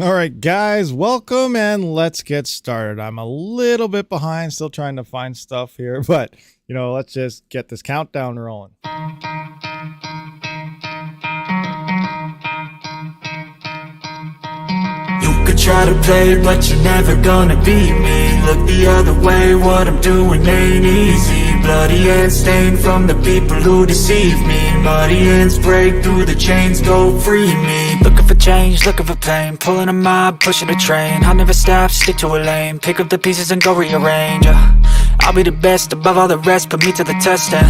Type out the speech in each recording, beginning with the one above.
All right, guys, welcome and let's get started. I'm a little bit behind, still trying to find stuff here, but let's just get this countdown rolling. You could try to play it, but you're never gonna beat me. Look the other way, what I'm doing ain't easy. Bloody hands stained from the people who deceive me. Muddy hands break through the chains, go free me. Looking for change, looking for pain, pulling a mob, pushing a train. I'll never stop, stick to a lane, pick up the pieces and go rearrange. I'll be the best above all the rest, put me to the test and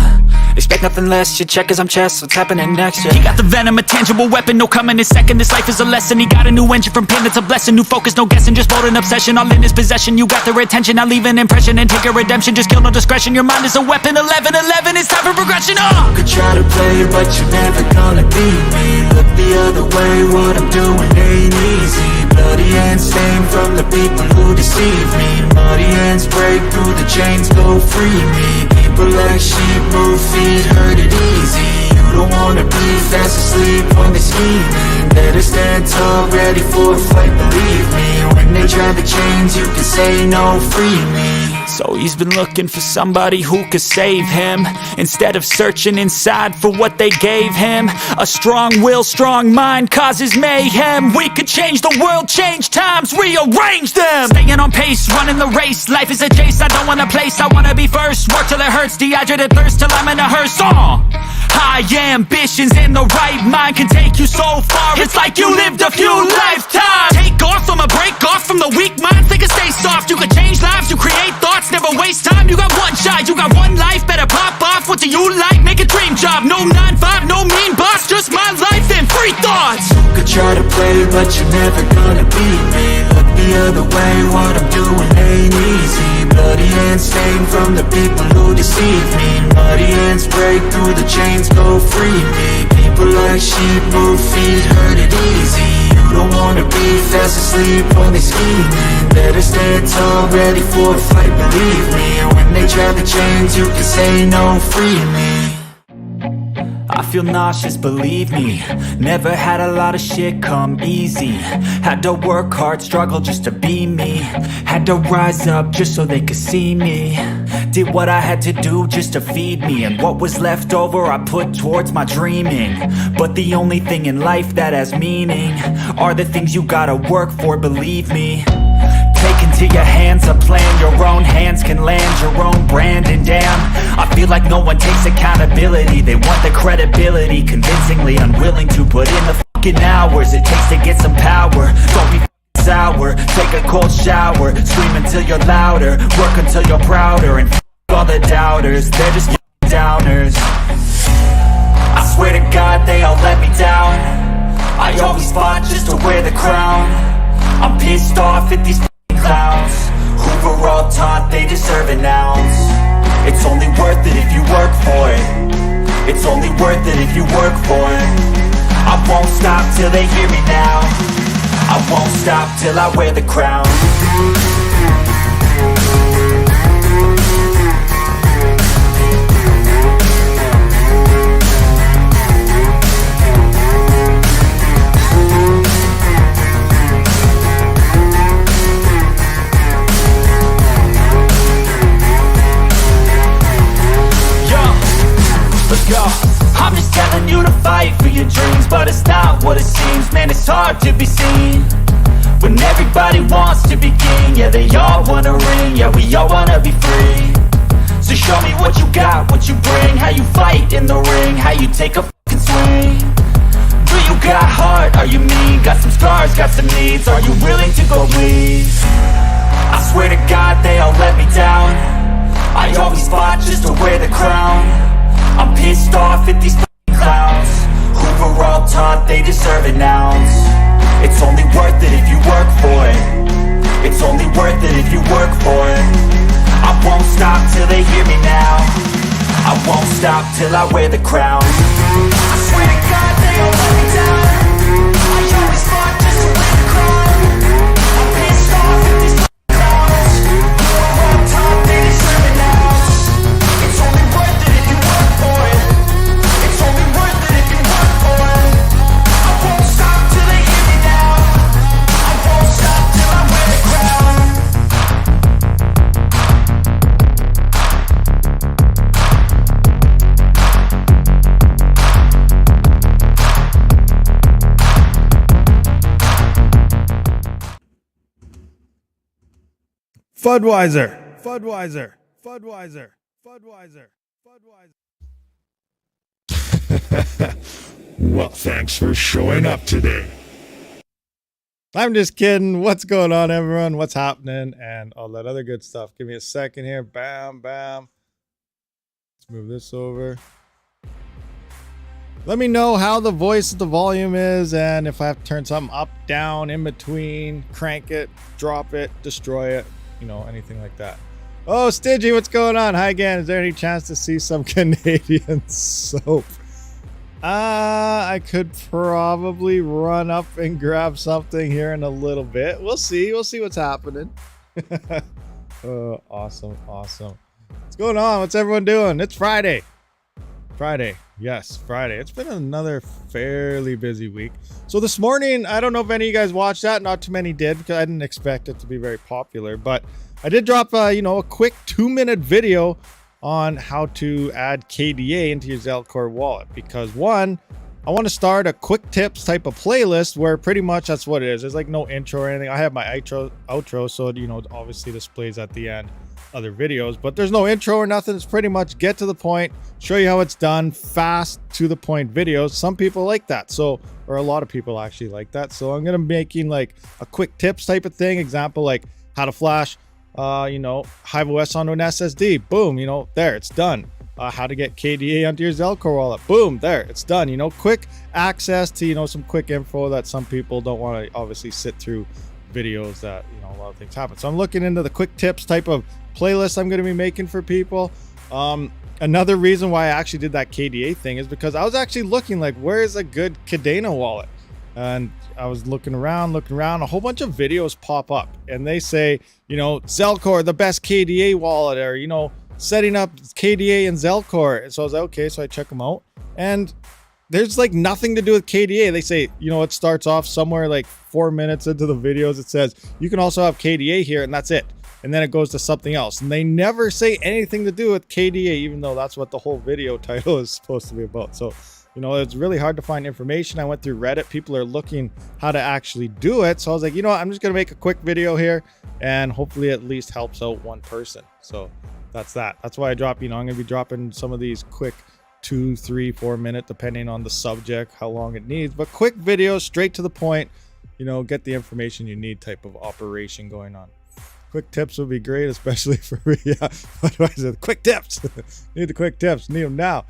expect nothing less. You check as I'm chess, what's happening next? He got the venom, a tangible weapon, no coming in second. This life is a lesson, he got a new engine from pain, it's a blessing. New focus, no guessing, just bold and obsession, all in his possession. You got their attention, I leave an impression and take a redemption. Just kill, no discretion, your mind is a weapon. 11-11, it's time for progression. You could try to play it, but you're never gonna beat me. Look the other way, what I'm doing ain't easy. Bloody hands stained from the people who deceive me. Muddy hands break through the chains, go free me. People like sheep move feet, hurt it easy. You don't wanna be fast asleep when they're scheming. Better stand tall, ready for a fight, believe me. When they try the chains, you can say no, free me. So he's been looking for somebody who could save him, instead of searching inside for what they gave him. A strong will, strong mind causes mayhem. We could change the world, change times, rearrange them. Staying on pace, running the race. Life is a chase, I don't want a place, I wanna be first. Work till it hurts, dehydrated thirst till I'm in a hearse. High ambitions and the right mind can take you so far. It's like you lived a few lifetimes. Take off, I'ma break off from the weak minds. They can stay soft, you can change lives, you create thoughts, never waste time. You got one shot, you got one life, better pop off. What do you like? Make a dream job. No 9-5, no mean boss, just my life and free thoughts. You could try to play, but you're never gonna beat me. Look the other way, what I'm doing ain't easy. Bloody hands stained from the people who deceive me. Muddy hands break through the chains, go free me. People like sheep move feet, hurt it easy. You don't wanna be fast asleep when they're scheming. Better stand tall, ready for a fight, believe me. When they try the chains, you can say no, free me. I feel nauseous, believe me. Never had a lot of shit come easy. Had to work hard, struggle just to be me. Had to rise up just so they could see me. Did what I had to do just to feed me. And what was left over I put towards my dreaming. But the only thing in life that has meaning are the things you gotta work for, believe me. Take into your hands a plan, your own hands can land your own brand. And damn, I feel like no one takes accountability. They want the credibility, convincingly unwilling to put in the fucking hours it takes to get some power. Don't be sour, take a cold shower, scream until you're louder, work until you're prouder. And all the doubters, they're just downers. I swear to God they all let me down. I always fought just to wear the crown. I'm pissed off at these clowns who were all taught they deserve an ounce. It's only worth it if you work for it. It's only worth it if you work for it. I won't stop till they hear me now. I won't stop till I wear the crown. I'm just telling you to fight for your dreams, but it's not what it seems. Man, it's hard to be seen when everybody wants to be king. Yeah, they all wanna ring, yeah, we all wanna be free. So show me what you got, what you bring, how you fight in the ring, how you take a fucking swing. Do you got heart, are you mean? Got some scars, got some needs, are you willing to go bleed? I swear to God they all let me down. I always fought just to wear the crown. I'm pissed off at these clowns who were all taught they deserve an ounce. It's only worth it if you work for it. It's only worth it if you work for it. I won't stop till they hear me now. I won't stop till I wear the crown. I swear to God they all let me down. I always fought just to wear the crown. I'm pissed off at these clowns who were all taught they deserve an ounce. It's only worth it if you work for it. It's only worth it if you work for it. I won't stop till they hear me now. I Fudweiser, Fudweiser, Fudweiser, Fudweiser, Fudweiser. Well, thanks for showing up today. I'm just kidding. What's going on, everyone? What's happening? And all that other good stuff. Give me a second here. Bam, bam. Let's move this over. Let me know how the voice of the volume is and if I have to turn something up, down, in between, crank it, drop it, destroy it, you know, anything like that. Oh, Stingy, what's going on? Hi again. Is there any chance to see some Canadian soap? I could probably run up and grab something here in a little bit. We'll see. We'll see what's happening. Oh, awesome. Awesome. What's going on? What's everyone doing? It's Friday. Friday. Yes, Friday. It's been another fairly busy week. So this morning, I don't know if any of you guys watched that. Not too many did because I didn't expect it to be very popular. But I did drop, a quick 2-minute video on how to add KDA into your Zelcore wallet, because one, I want to start a quick tips type of playlist where pretty much that's what it is. There's like no intro or anything. I have my outro, so it obviously displays at the end other videos, but there's no intro or nothing. It's pretty much get to the point, show you how it's done, fast to the point videos. Some people like that, or a lot of people actually like that. So I'm gonna be making like a quick tips type of thing. Example, like how to flash Hive OS onto an SSD. Boom, there, it's done. How to get KDA onto your Zelcore wallet. Boom, there, it's done. Quick access to, some quick info that some people don't want to obviously sit through videos that, a lot of things happen. So I'm looking into the quick tips type of playlist I'm going to be making for people. Another reason why I actually did that KDA thing is because I was actually looking like, where is a good Cardano wallet? And I was looking around, a whole bunch of videos pop up and they say, Zelcore, the best KDA wallet, or, setting up KDA and Zelcore. So I was like, okay, so I check them out and there's like nothing to do with KDA. They say, it starts off somewhere like 4 minutes into the videos. It says, you can also have KDA here and that's it. And then it goes to something else. And they never say anything to do with KDA, even though that's what the whole video title is supposed to be about. So, it's really hard to find information. I went through Reddit. People are looking how to actually do it. So I was like, I'm just going to make a quick video here and hopefully at least helps out one person. So that's that. That's why I drop, I'm going to be dropping some of these quick 2, 3, 4 minute, depending on the subject, how long it needs, but quick videos, straight to the point, get the information you need type of operation going on. Quick tips would be great, especially for me. Yeah, what do I say? Quick tips. Need the quick tips. Need them now.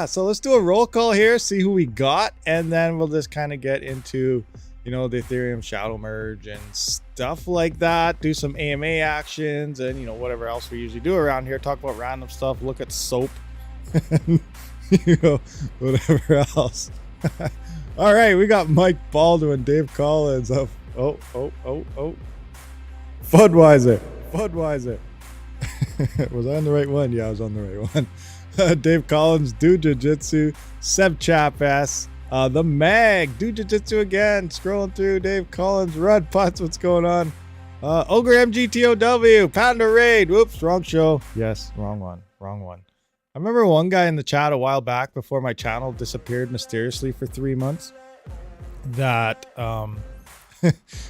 So let's do a roll call here, see who we got, and then we'll just kind of get into, the Ethereum shadow merge and stuff like that. Do some AMA actions and, whatever else we usually do around here. Talk about random stuff. Look at soap. And, whatever else. All right, we got Mike Baldwin, Dave Collins. Fudweiser. Was I on the right one? Yeah, I was on the right one. Dave Collins, Do Jiu-Jitsu, Seb Chapass, the Mag, Do Jiu-Jitsu again, scrolling through, Dave Collins, Rud Putz, what's going on? Ogre MGTOW, Panda Raid, whoops, wrong show. Yes, wrong one. I remember one guy in the chat a while back before my channel disappeared mysteriously for 3 months that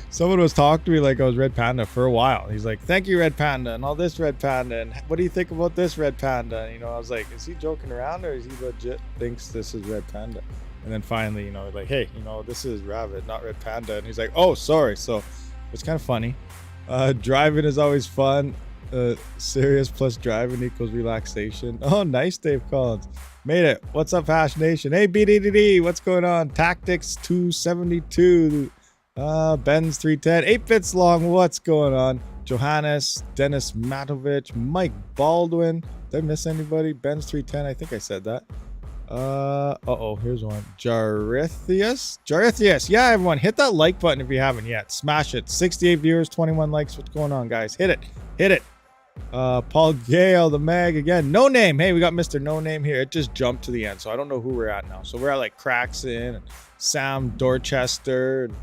someone was talking to me like I was Red Panda for a while. He's like, thank you, Red Panda, and all this Red Panda, and what do you think about this Red Panda? And, I was like, is he joking around or is he legit thinks this is Red Panda? And then finally, like, hey, this is Rabid, not Red Panda. And he's like, oh, sorry. So it's kind of funny. Driving is always fun. Serious plus driving equals relaxation. Oh, nice, Dave Collins. Made it. What's up, Hash Nation? Hey, BDDD, what's going on? Tactics 272. Ben's 310. 8 bits long. What's going on? Johannes, Dennis Matovich, Mike Baldwin. Did I miss anybody? Ben's 310. I think I said that. Here's one. Jarithius. Yeah, everyone, hit that like button if you haven't yet. Smash it. 68 viewers, 21 likes. What's going on, guys? Hit it. Paul Gale, the Mag again. No Name. Hey, we got Mr. No Name here. It just jumped to the end, so I don't know who we're at now. So we're at like Craxon and Sam Dorchester and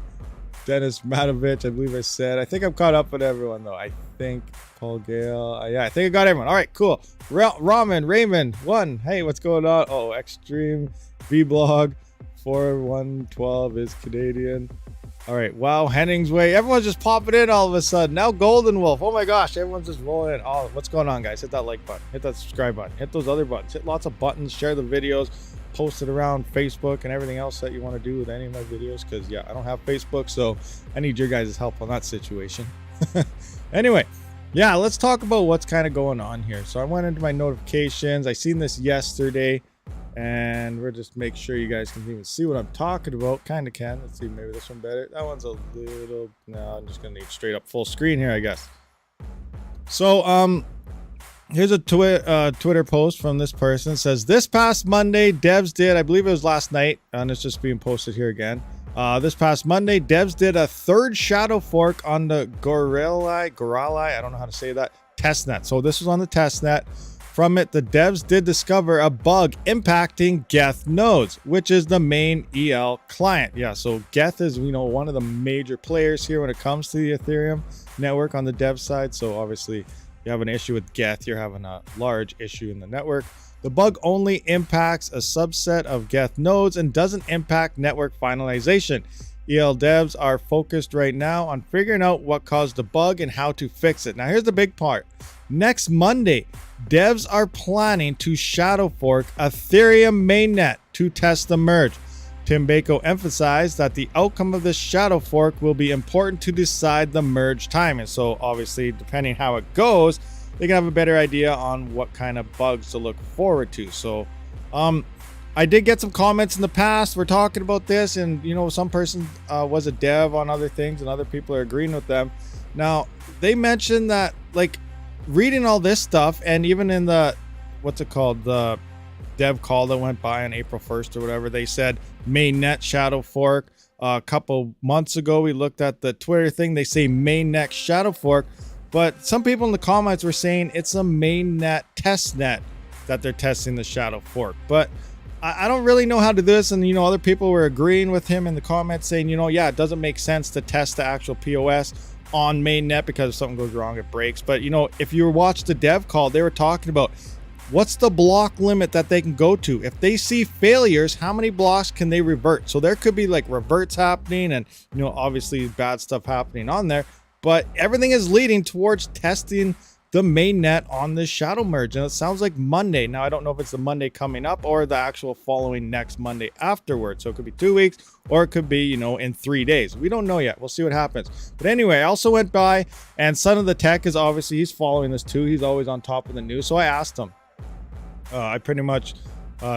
Dennis Matovich, I believe I said. I think I'm caught up with everyone though. I think Paul Gale. Yeah, I think I got everyone. All right, cool. Raymond 1. Hey, what's going on? Oh, Extreme Vblog 4112 is Canadian. All right, wow, Henningsway. Everyone's just popping in all of a sudden. Now Golden Wolf. Oh my gosh, everyone's just rolling in. Oh, what's going on, guys? Hit that like button. Hit that subscribe button. Hit those other buttons. Hit lots of buttons. Share the videos. Post it around Facebook and everything else that you want to do with any of my videos. Because, yeah, I don't have Facebook, so I need your guys' help on that situation. Anyway, yeah, let's talk about what's kind of going on here. So I went into my notifications. I seen this yesterday. And we'll just make sure you guys can even see what I'm talking about. Kind of can. Let's see, maybe this one better. That one's a little... No, I'm just going to need straight up full screen here, I guess. So, here's a Twitter post from this person. It says, this past Monday, devs did... I believe it was last night, and it's just being posted here again. This past Monday, devs did a third shadow fork on the Gorilla, I don't know how to say that, testnet. So this was on the testnet. From it, the devs did discover a bug impacting Geth nodes, which is the main EL client. Yeah, so Geth is, one of the major players here when it comes to the Ethereum network on the dev side. So obviously, you have an issue with Geth, you're having a large issue in the network. The bug only impacts a subset of Geth nodes and doesn't impact network finalization. EL devs are focused right now on figuring out what caused the bug and how to fix it. Now, here's the big part. Next Monday, devs are planning to shadow fork Ethereum mainnet to test the merge. Tim Bako emphasized that the outcome of this shadow fork will be important to decide the merge timing. So obviously, depending how it goes, they can have a better idea on what kind of bugs to look forward to. So, I did get some comments in the past. We're talking about this, and some person was a dev on other things, and other people are agreeing with them. Now, they mentioned that, reading all this stuff, and even in the the dev call that went by on April 1st or whatever, they said mainnet shadow fork. A couple months ago, we looked at the Twitter thing. They say mainnet shadow fork, but some people in the comments were saying it's a mainnet testnet that they're testing the shadow fork. But I don't really know how to do this, and other people were agreeing with him in the comments saying, yeah, it doesn't make sense to test the actual POS on mainnet because if something goes wrong, it breaks. But if you watched the dev call, they were talking about what's the block limit that they can go to. If they see failures, how many blocks can they revert? So there could be reverts happening and obviously bad stuff happening on there, but everything is leading towards testing the mainnet on this shadow merge, and it sounds like Monday. Now, I don't know if it's the Monday coming up or the actual following next Monday afterwards. So it could be 2 weeks, or it could be, in 3 days. We don't know yet. We'll see what happens. But anyway, I also went by, and Son of the Tech is obviously, he's following this too. He's always on top of the news. So I asked him. I pretty much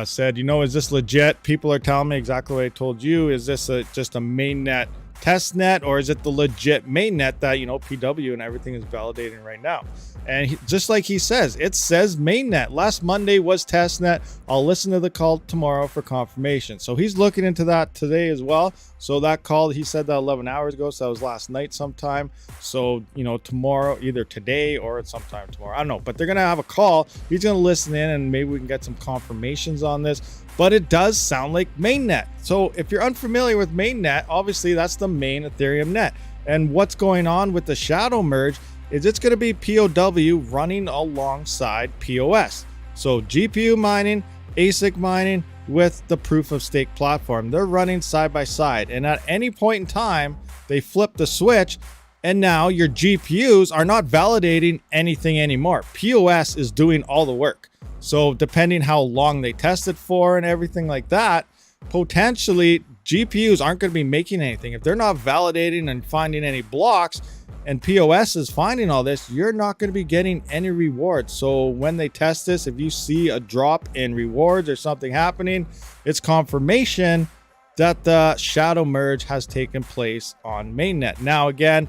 said, is this legit? People are telling me exactly what I told you. Is this just a mainnet testnet, or is it the legit mainnet that PW and everything is validating right now? And just like he says, it says mainnet. Last Monday was testnet. I'll listen to the call tomorrow for confirmation. So he's looking into that today as well. So that call, he said that 11 hours ago, so that was last night sometime. So tomorrow, either today or sometime tomorrow, I don't know, but they're gonna have a call. He's gonna listen in, and maybe we can get some confirmations on this. But it does sound like mainnet. So if you're unfamiliar with mainnet, obviously that's the main Ethereum net. And what's going on with the shadow merge is it's going to be POW running alongside POS. So GPU mining, ASIC mining with the proof of stake platform. They're running side by side. And at any point in time, they flip the switch, and now your GPUs are not validating anything anymore. POS is doing all the work. So depending how long they test it for and everything like that, potentially GPUs aren't going to be making anything. If they're not validating and finding any blocks, and POS is finding all this, you're not going to be getting any rewards. So when they test this, if you see a drop in rewards or something happening, it's confirmation that the shadow merge has taken place on mainnet. Now, again,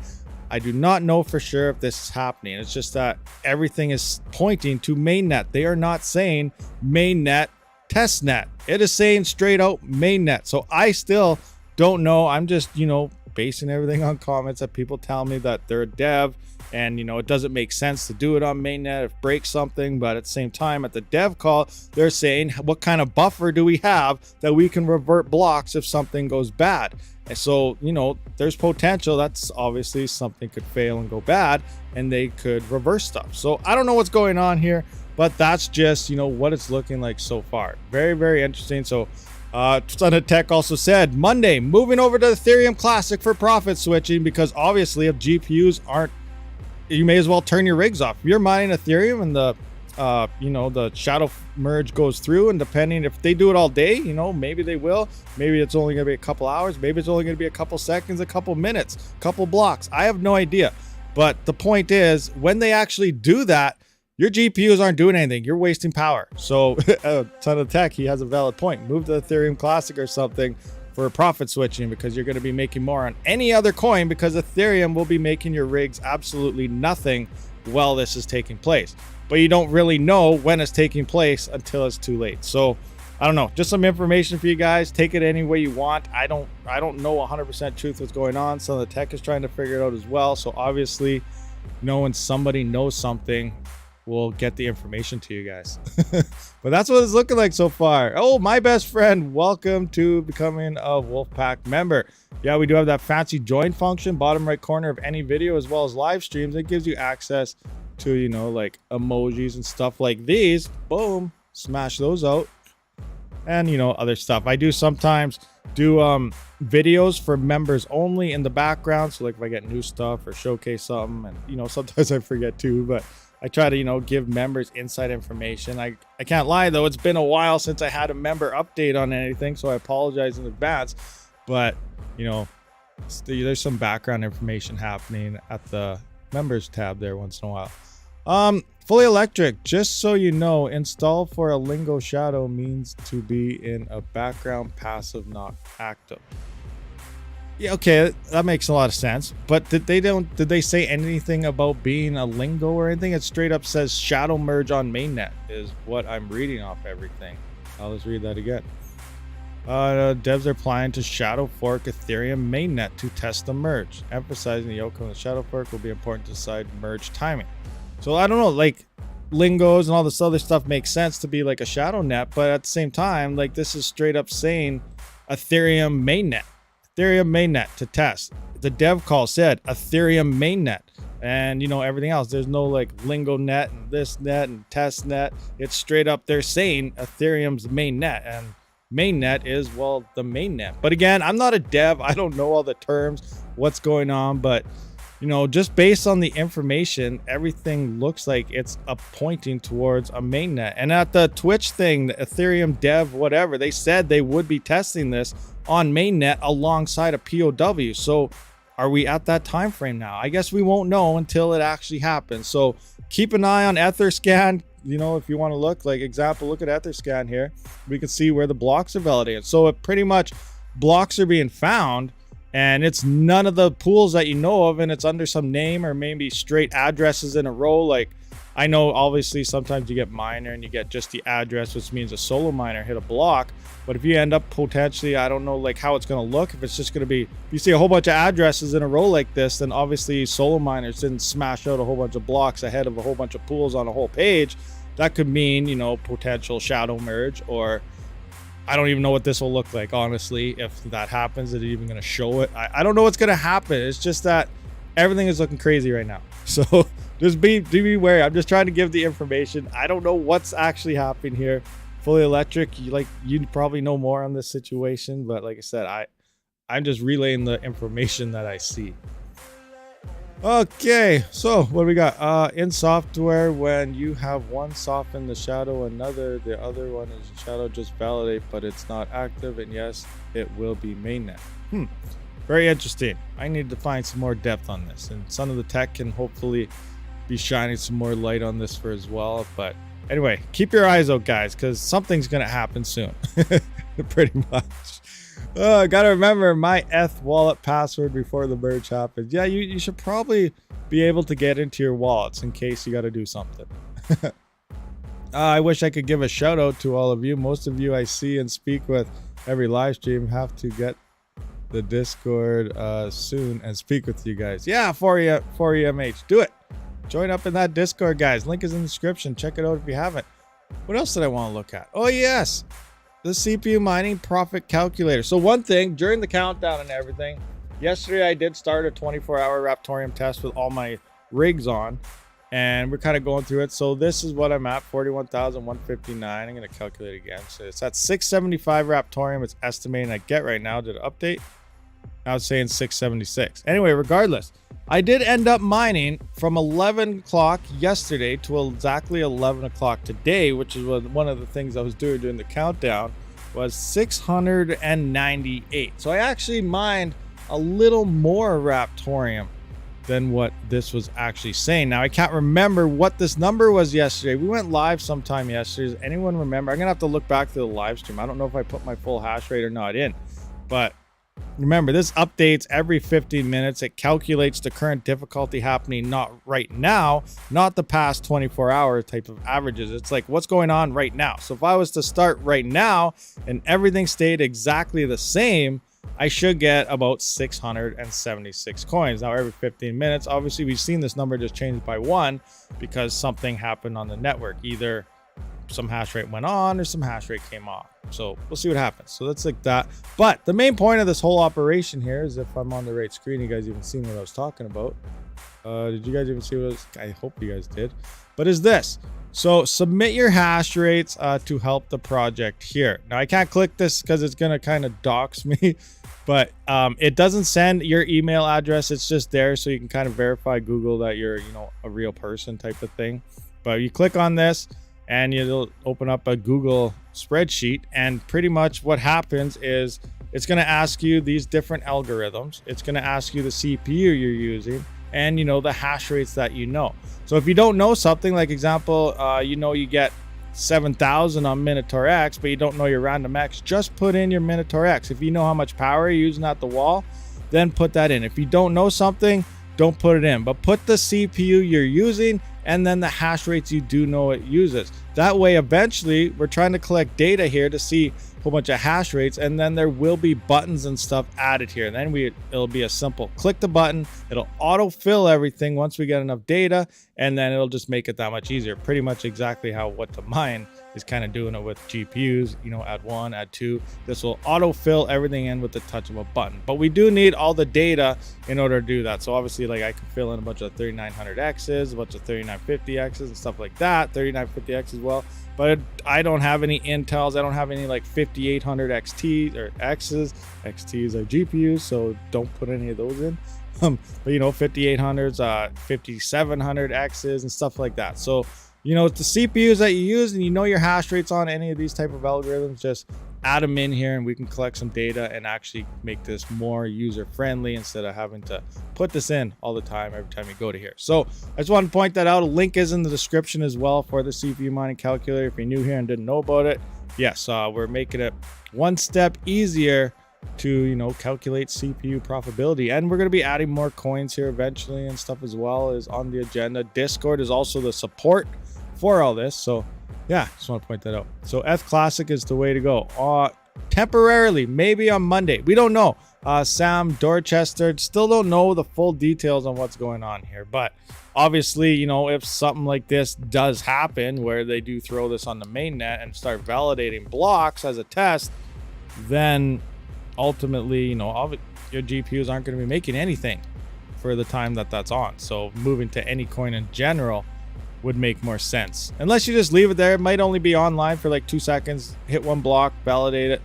I do not know for sure if this is happening. It's just that everything is pointing to mainnet. They are not saying mainnet testnet. It is saying straight out mainnet. So I still don't know. I'm just, basing everything on comments that people tell me that they're a dev, and it doesn't make sense to do it on mainnet if breaks something. But at the same time, at the dev call, they're saying, what kind of buffer do we have that we can revert blocks if something goes bad? And so there's potential. That's obviously something could fail and go bad, and they could reverse stuff. So I don't know what's going on here. but that's just, you know, what it's looking like so far. Very, very interesting. So Son of Tech also said Monday, moving over to Ethereum Classic for profit switching, because obviously if GPUs aren't, you may as well turn your rigs off. If you're mining Ethereum and the you know, the shadow merge goes through, and depending if they do it all day, you know, maybe they will, maybe it's only gonna be a couple hours, maybe it's only gonna be a couple seconds, a couple minutes, a couple blocks. I have no idea. But the point is, when they actually do that, your GPUs aren't doing anything. You're wasting power. So Son of Tech, he has a valid point. Move to Ethereum Classic or something for profit switching, because you're going to be making more on any other coin, because Ethereum will be making your rigs absolutely nothing while this is taking place. But you don't really know when it's taking place until it's too late. So I don't know, just some information for you guys. Take it any way you want. I don't know 100% truth what's going on. Son of Tech is trying to figure it out as well. So obviously, you know, when somebody knows something, we'll get the information to you guys. But that's what it's looking like so far. Oh, my best friend, welcome to becoming a Wolfpack member. Yeah, we do have that fancy join function, bottom right corner of any video, as well as live streams. It gives you access to, you know, like emojis and stuff like these. Boom, smash those out. And, you know, other stuff. I do sometimes do videos for members only in the background. So like if I get new stuff or showcase something, and, you know, sometimes I forget too, but I try to, you know, give members inside information. I can't lie though, it's been a while since I had a member update on anything, so I apologize in advance. But, you know, there's some background information happening at the members tab there once in a while. Fully electric, just so you know, install for a Lingo shadow means to be in a background passive, not active. Yeah, okay, that makes a lot of sense. But did they say anything about being a Lingo or anything? It straight up says shadow merge on mainnet is what I'm reading off everything. I'll just read that again. Devs are planning to shadow fork Ethereum mainnet to test the merge, emphasizing the outcome of the shadow fork will be important to decide merge timing. So I don't know, like Lingos and all this other stuff makes sense to be like a shadow net, but at the same time, like this is straight up saying Ethereum mainnet. Ethereum mainnet to test. The dev call said Ethereum mainnet, and you know everything else. There's no like Lingo net and this net and test net. It's straight up they're saying Ethereum's mainnet, and mainnet is, well, the mainnet. But again, I'm not a dev. I don't know all the terms, what's going on, but you know, just based on the information, everything looks like it's pointing towards a mainnet. And at the Twitch thing, the Ethereum dev, whatever, they said they would be testing this on mainnet alongside a POW. So are we at that time frame now? I guess we won't know until it actually happens. So keep an eye on Etherscan. You know, if you want to look, like example, look at Etherscan here. We can see where the blocks are validated. So it pretty much blocks are being found, and it's none of the pools that you know of, and it's under some name or maybe straight addresses in a row. Like I know obviously sometimes you get miner and you get just the address, which means a solo miner hit a block. But if you end up potentially, I don't know like how it's going to look. If it's just going to be, if you see a whole bunch of addresses in a row like this, then obviously solo miners didn't smash out a whole bunch of blocks ahead of a whole bunch of pools on a whole page. That could mean, you know, potential shadow merge, or I don't even know what this will look like, honestly. If that happens, is it even going to show it? I don't know what's going to happen. It's just that everything is looking crazy right now. So just be wary. I'm just trying to give the information. I don't know what's actually happening here. Fully electric, you probably know more on this situation, but like I said, I'm just relaying the information that I see. Okay, so what do we got? In software, when you have one soft in the shadow, the other one is shadow, just validate, but it's not active, and yes, it will be mainnet. Very interesting. I need to find some more depth on this, and Son of the Tech can hopefully be shining some more light on this for as well. But anyway, keep your eyes out, guys, because something's gonna happen soon. Pretty much. I gotta remember my ETH wallet password before the merge happens. Yeah, you should probably be able to get into your wallets in case you got to do something. I wish I could give a shout out to all of you. Most of you I see and speak with every live stream. Have to get the Discord soon and speak with you guys. Yeah, 4EMH, do it. Join up in that Discord, guys. Link is in the description. Check it out if you haven't. What else did I want to look at? Oh yes, the CPU mining profit calculator. So one thing during the countdown and everything, yesterday I did start a 24-hour Raptorium test with all my rigs on, and we're kind of going through it. So this is what I'm at, 41,159. I'm going to calculate again. So it's at 675 Raptorium. It's estimating I get right now. Did it update? Now it's saying 676. Anyway, regardless, I did end up mining from 11 o'clock yesterday to exactly 11 o'clock today, which is one of the things I was doing during the countdown, was 698. So I actually mined a little more Raptorium than what this was actually saying. Now I can't remember what this number was yesterday. We went live sometime yesterday. Does anyone remember? I'm gonna have to look back to the live stream. I don't know if I put my full hash rate or not in, but remember, this updates every 15 minutes. It calculates the current difficulty happening, not right now, not the past 24-hour type of averages. It's like what's going on right now. So if I was to start right now and everything stayed exactly the same, I should get about 676 coins. Now, every 15 minutes, obviously, we've seen this number just change by 1 because something happened on the network. Either some hash rate went on or some hash rate came off. So we'll see what happens. So that's like that. But the main point of this whole operation here is, if I'm on the right screen, you guys even seen what I was talking about. Did you guys even see what I was? I hope you guys did. But is this. So submit your hash rates to help the project here. Now I can't click this because it's going to kind of dox me, but it doesn't send your email address. It's just there so you can kind of verify Google that you're, you know, a real person type of thing. But you click on this and you'll open up a Google spreadsheet, and pretty much what happens is it's going to ask you these different algorithms. It's going to ask you the CPU you're using and, you know, the hash rates that you know. So if you don't know something, like example, you know, you get 7,000 on Minotaur X, but you don't know your random X, just put in your Minotaur X. If you know how much power you're using at the wall, then put that in. If you don't know something, don't put it in, but put the CPU you're using and then the hash rates you do know it uses. That way, eventually, we're trying to collect data here to see a whole bunch of hash rates, and then there will be buttons and stuff added here. And then it'll be a simple click the button. It'll auto-fill everything once we get enough data, and then it'll just make it that much easier. Pretty much exactly how What to Mine is kind of doing it with GPUs, you know, add 1, add 2. This will auto-fill everything in with the touch of a button. But we do need all the data in order to do that. So obviously, like, I can fill in a bunch of 3900Xs, a bunch of 3950Xs and stuff like that, 3950X as well. But I don't have any Intels. I don't have any like 5800 XTs or Xs. XTs are GPUs, so don't put any of those in. But you know, 5800s, 5700 Xs and stuff like that. So, you know, the CPUs that you use and you know your hash rates on any of these type of algorithms, just add them in here and we can collect some data and actually make this more user friendly instead of having to put this in all the time every time you go to here. So I just want to point that out. A link is in the description as well for the CPU mining calculator. If you're new here and didn't know about it, yes, we're making it one step easier to, you know, calculate CPU profitability. And we're going to be adding more coins here eventually and stuff as well is on the agenda. Discord is also the support for all this. So yeah, just want to point that out. So F Classic is the way to go. Temporarily, maybe on Monday. We don't know. Sam Dorchester, still don't know the full details on what's going on here. But obviously, you know, if something like this does happen where they do throw this on the mainnet and start validating blocks as a test, then ultimately, you know, your GPUs aren't going to be making anything for the time that that's on. So moving to any coin in general would make more sense. Unless you just leave it there. It might only be online for like 2 seconds, hit one block, validate it,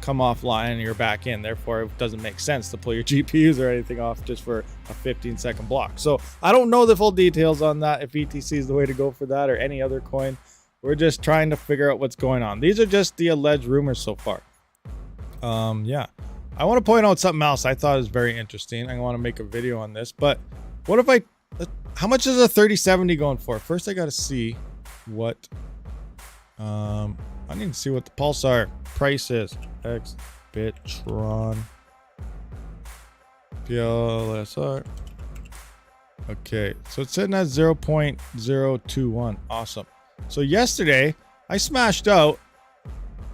come offline, and you're back in. Therefore, it doesn't make sense to pull your GPUs or anything off just for a 15-second block. So I don't know the full details on that, if ETC is the way to go for that or any other coin. We're just trying to figure out what's going on. These are just the alleged rumors so far. Yeah. I want to point out something else I thought was very interesting. I want to make a video on this, but what if how much is a 3070 going for? First, I got to see what, I need to see what the Pulsar price is. X Bitron PLSR. Okay, so it's sitting at 0.021. Awesome. So yesterday, I smashed out,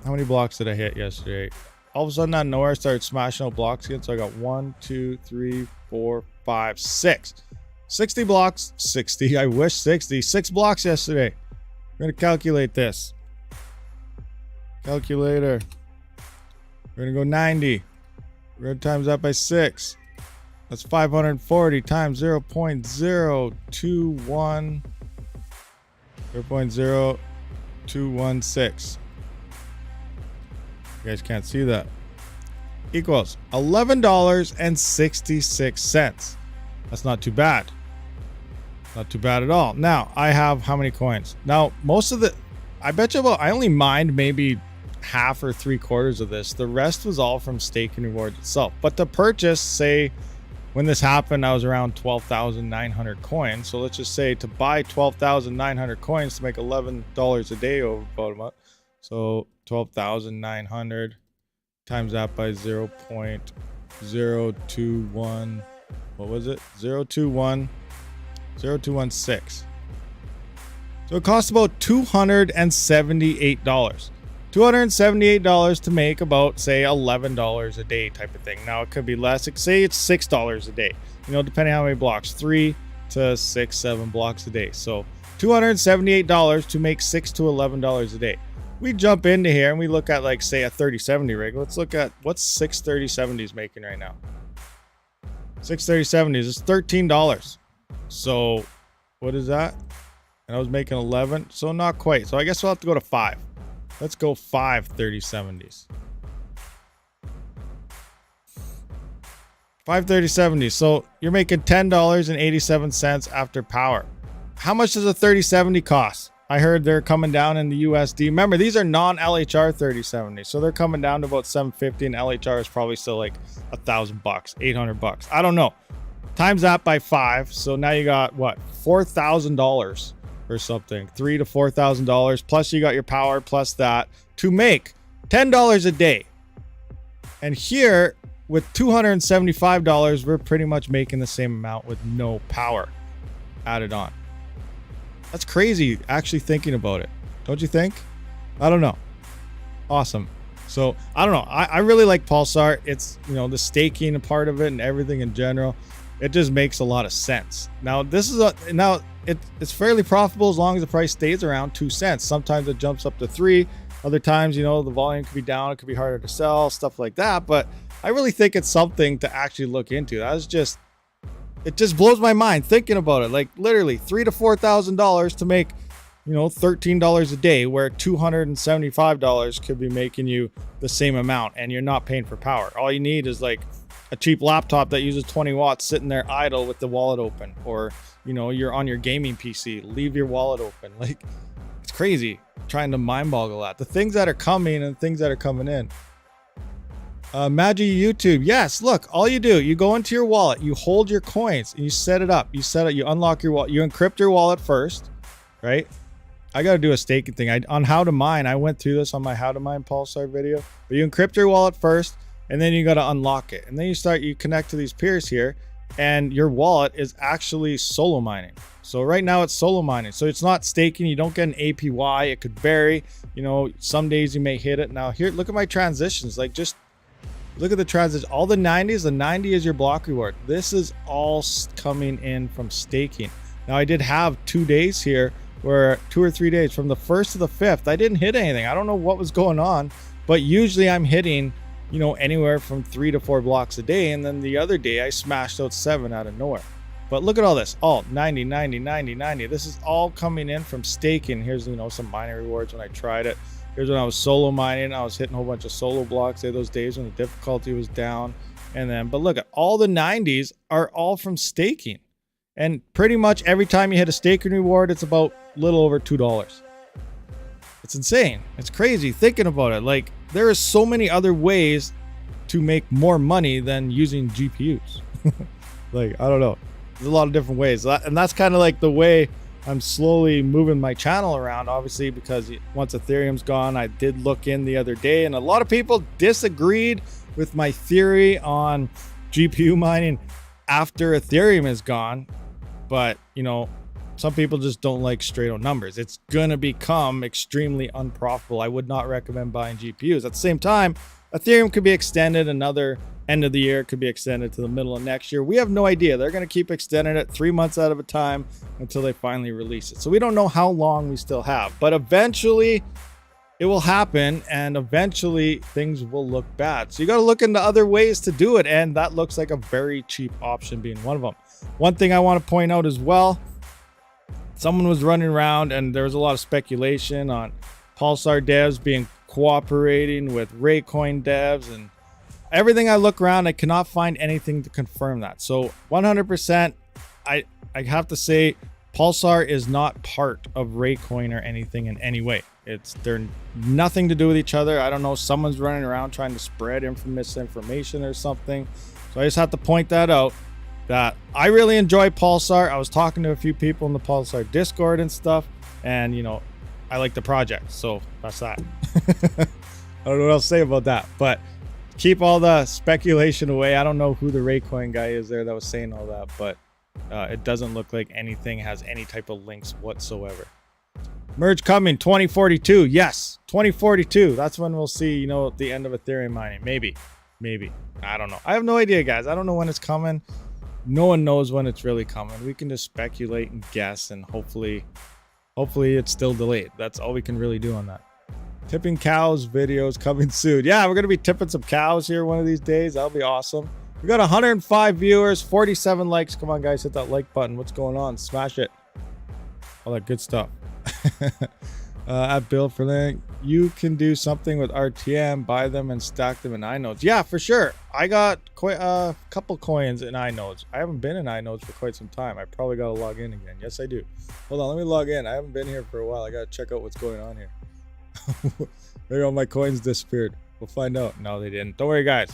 how many blocks did I hit yesterday? All of a sudden, out of nowhere, I started smashing out blocks again. So I got 1, 2, 3, 4, 5, 6. 60 blocks. 60. I wish 60. 6 blocks yesterday. We're going to calculate this. Calculator. We're going to go 90. We're going to times that by 6. That's 540 times 0.021. 0.0216. You guys can't see that. Equals $11.66. That's not too bad. Not too bad at all. Now, I have how many coins? Now, most of the, I bet you I only mined maybe half or 3/4 of this. The rest was all from staking rewards itself. But to purchase, say, when this happened, I was around 12,900 coins. So let's just say to buy 12,900 coins to make $11 a day over about a month. So 12,900 times that by 0.021. What was it? 0.216. So it costs about $278. $278 to make about, say, $11 a day type of thing. Now it could be less. Say it's $6 a day, you know, depending on how many blocks, 3 to 6, 7 blocks a day. So $278 to make $6 to $11 a day. We jump into here and we look at, like, say, a 3070 rig. Let's look at what's 6 3070s making right now. 6 3070s is $13. So what is that? And I was making 11, so not quite. So I guess we'll have to go to 5. Let's go 5 3070s. 5 3070s. So you're making $10.87 after power. How much does a 3070 cost? I heard they're coming down in the USD. Remember, these are non-LHR 3070s, so they're coming down to about $750, and LHR is probably still like $1,000, $800. I don't know. Times that by 5, so now you got what, $4,000 or something, $3,000 to $4,000. Plus you got your power, plus that to make $10 a day. And here with $275, we're pretty much making the same amount with no power added on. That's crazy, actually thinking about it. Don't you think? I don't know. Awesome. So I don't know. I really like Pulsar. It's, you know, the staking part of it and everything in general. It just makes a lot of sense. Now this is it's fairly profitable as long as the price stays around 2 cents. Sometimes it jumps up to 3. Other times, you know, the volume could be down. It could be harder to sell, stuff like that. But I really think it's something to actually look into. It just blows my mind thinking about it. Like literally $3,000 to $4,000 to make, you know, $13 a day, where $275 could be making you the same amount, and you're not paying for power. All you need is like a cheap laptop that uses 20 watts sitting there idle with the wallet open, or, you know, you're on your gaming PC, leave your wallet open. Like, it's crazy trying to mind boggle that. The things that are coming and things that are coming in. Magi YouTube. Yes, look, all you do, you go into your wallet, you hold your coins and you set it up. You unlock your wallet, you encrypt your wallet first, right? I got to do a staking thing. On how to mine, I went through this on my how to mine Pulsar video, but you encrypt your wallet first, and then you got to unlock it. And then you connect to these peers here, and your wallet is actually solo mining. So right now it's solo mining. So it's not staking. You don't get an APY. It could vary. You know, some days you may hit it. Now here, look at my transitions. Like, just look at the transition. All the 90s, the 90 is your block reward. This is all coming in from staking. Now I did have 2 days here where 2 or 3 days from the 1st to the 5th, I didn't hit anything. I don't know what was going on, but usually I'm hitting, you know, anywhere from 3 to 4 blocks a day. And then the other day I smashed out 7 out of nowhere. But look at all this, all 90, 90, 90, 90. This is all coming in from staking. Here's, you know, some mining rewards when I tried it. Here's when I was solo mining. I was hitting a whole bunch of solo blocks. Those days when the difficulty was down. And then, but look at all the 90s are all from staking. And pretty much every time you hit a staking reward, it's about a little over $2. It's insane. It's crazy thinking about it. Like, there are so many other ways to make more money than using GPUs. Like, I don't know. There's a lot of different ways. And that's kind of like the way I'm slowly moving my channel around, obviously, because once Ethereum's gone, I did look in the other day, and a lot of people disagreed with my theory on GPU mining after Ethereum is gone. But, you know, some people just don't like straight on numbers. It's going to become extremely unprofitable. I would not recommend buying GPUs. At the same time, Ethereum could be extended another end of the year. It could be extended to the middle of next year. We have no idea. They're going to keep extending it 3 months out of a time until they finally release it. So we don't know how long we still have. But eventually, it will happen, and eventually things will look bad. So you got to look into other ways to do it, and that looks like a very cheap option being one of them. One thing I want to point out as well, someone was running around and there was a lot of speculation on Pulsar devs being cooperating with Raycoin devs, and everything I look around, I cannot find anything to confirm that. So 100%, I have to say Pulsar is not part of Raycoin or anything in any way. They're nothing to do with each other. I don't know, someone's running around trying to spread misinformation or something. So I just have to point that out, that I really enjoy Pulsar. I was talking to a few people in the Pulsar Discord and stuff, and you know, I like the project. So that's that. I don't know what else to say about that, but keep all the speculation away. I don't know who the Raycoin guy is there that was saying all that, but it doesn't look like anything has any type of links whatsoever. Merge coming 2042. Yes, 2042. That's when we'll see, you know, the end of Ethereum mining. Maybe. I don't know. I have no idea, guys. I don't know when it's coming. No one knows when it's really coming. We can just speculate and guess, and hopefully it's still delayed. That's all we can really do on that. Tipping cows videos coming soon. Yeah, we're going to be tipping some cows here one of these days. That'll be awesome. We got 105 viewers, 47 likes. Come on, guys, hit that like button. What's going on? Smash it. All that good stuff. At Bill for Link, you can do something with RTM, buy them and stack them in inodes. Yeah, for sure. I got quite a couple coins in inodes. I haven't been in inodes for quite some time. I probably got to log in again. Yes, I do. Hold on, let me log in. I haven't been here for a while. I got to check out what's going on here. Maybe all my coins disappeared. We'll find out. No, they didn't. Don't worry, guys.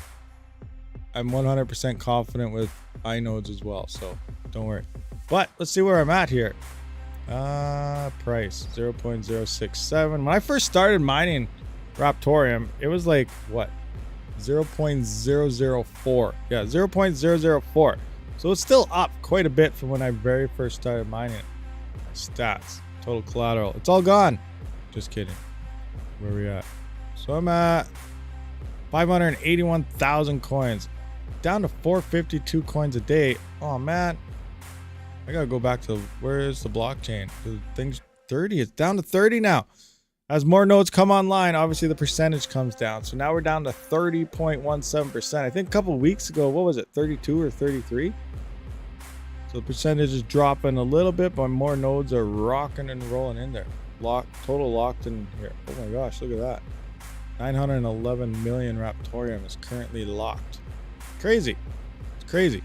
I'm 100% confident with inodes as well, so don't worry. But let's see where I'm at here. Price 0.067. When I first started mining Raptorium, it was like what, 0.004. Yeah, 0.004. So it's still up quite a bit from when I very first started mining it. Stats, total collateral, it's all gone. Just kidding. Where are we at? So I'm at 581,000 coins, down to 452 coins a day. Oh man, I gotta go back to, where's the blockchain? The thing's 30. It's down to 30 now. As more nodes come online, obviously the percentage comes down. So now we're down to 30.17%. I think a couple weeks ago, what was it, 32 or 33? So the percentage is dropping a little bit, but more nodes are rocking and rolling in there. Total locked in here. Oh my gosh, look at that. 911 million Raptorium is currently locked. Crazy. It's crazy.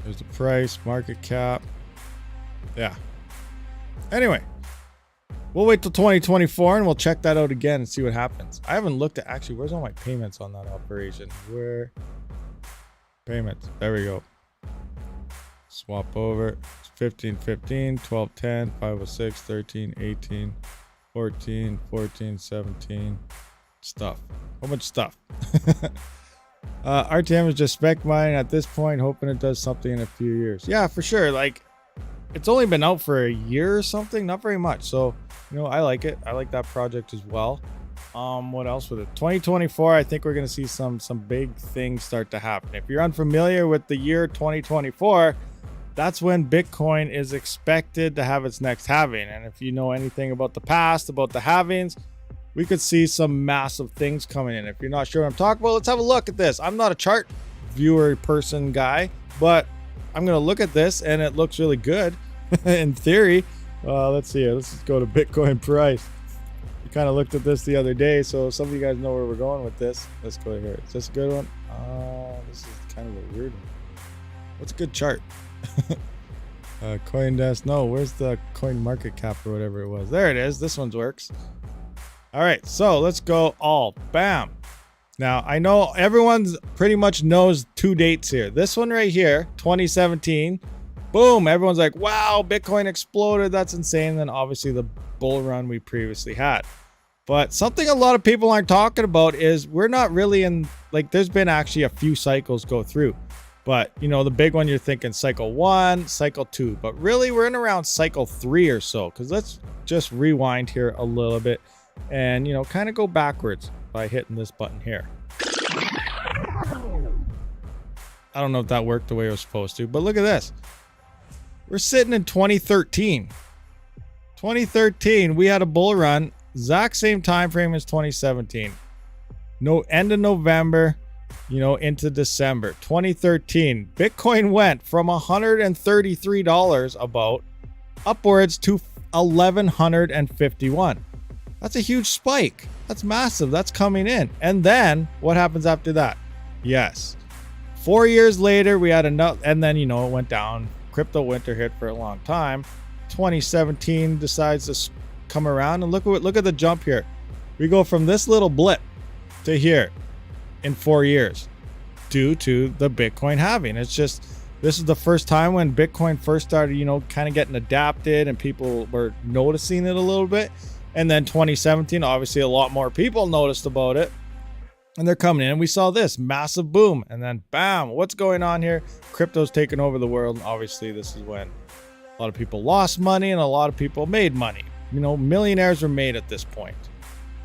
There's the price, market cap. Yeah. Anyway, we'll wait till 2024 and we'll check that out again and see what happens. I haven't looked at, actually, where's all my payments on that operation? Where? Payments. There we go. Swap over. 15, 15, 12, 10, 506, 13, 18, 14, 14, 17. Stuff. How much stuff? RTM is just spec mining at this point, hoping it does something in a few years. Yeah, for sure. Like, it's only been out for a year or something, not very much. So, you know, I like it. I like that project as well. What else with it? 2024, I think we're going to see some big things start to happen. If you're unfamiliar with the year 2024, that's when Bitcoin is expected to have its next halving. And if you know anything about the past, about the halvings, we could see some massive things coming in. If you're not sure what I'm talking about, let's have a look at this. I'm not a chart viewer person guy, but I'm going to look at this and it looks really good in theory. Let's see here. Let's just go to Bitcoin price. We kind of looked at this the other day, so some of you guys know where we're going with this. Let's go here. Is this a good one? This is kind of a weird one. What's a good chart? CoinDesk. No, where's the coin market cap or whatever it was? There it is. This one works. All right, so let's go all. Bam. Now, I know everyone's pretty much knows two dates here. This one right here, 2017. Boom. Everyone's like, wow, Bitcoin exploded. That's insane. Then obviously the bull run we previously had. But something a lot of people aren't talking about is we're not really in, like, there's been actually a few cycles go through. But, you know, the big one, you're thinking cycle 1, cycle 2. But really, we're in around cycle 3 or so. Because let's just rewind here a little bit. And, you know, kind of go backwards by hitting this button here. I don't know if that worked the way it was supposed to, but look at this. We're sitting in 2013. 2013, we had a bull run exact same time frame as 2017. No, end of November, you know, into December 2013. Bitcoin went from $133 about upwards to $1,151. That's a huge spike. That's massive. That's coming in. And then what happens after that? Yes. 4 years later, we had another, and then, you know, it went down. Crypto winter hit for a long time. 2017 decides to come around, and look at the jump here. We go from this little blip to here in 4 years due to the Bitcoin halving. It's just, this is the first time when Bitcoin first started, you know, kind of getting adapted and people were noticing it a little bit. And then 2017, obviously a lot more people noticed about it. And they're coming in, and we saw this massive boom, and then bam, what's going on here? Crypto's taking over the world. And obviously this is when a lot of people lost money and a lot of people made money. You know, millionaires were made at this point.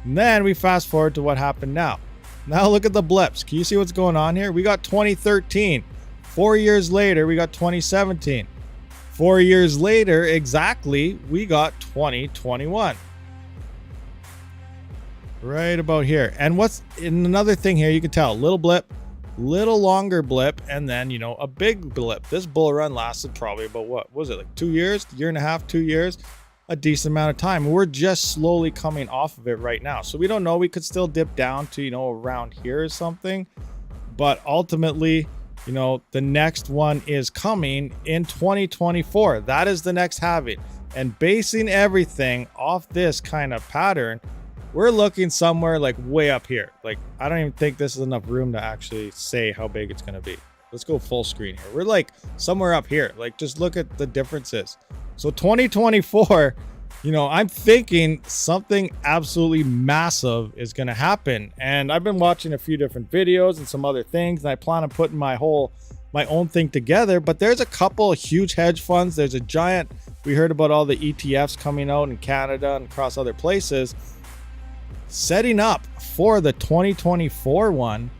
And then we fast forward to what happened now. Now look at the blips. Can you see what's going on here? We got 2013. 4 years later, we got 2017. 4 years later, exactly, we got 2021. Right about here. And what's in another thing here, you can tell, little blip, little longer blip, and then, you know, a big blip. This bull run lasted probably about, what was it, like 2 years, year and a half, 2 years, a decent amount of time. We're just slowly coming off of it right now. So we don't know, we could still dip down to, you know, around here or something, but ultimately, you know, the next one is coming in 2024. That is the next halving. And basing everything off this kind of pattern, we're looking somewhere like way up here. Like, I don't even think this is enough room to actually say how big it's going to be. Let's go full screen here. We're like somewhere up here. Like, just look at the differences. So 2024, you know, I'm thinking something absolutely massive is going to happen. And I've been watching a few different videos and some other things, and I plan on putting my own thing together. But there's a couple of huge hedge funds. There's a giant, we heard about all the ETFs coming out in Canada and across other places. Setting up for the 2024 one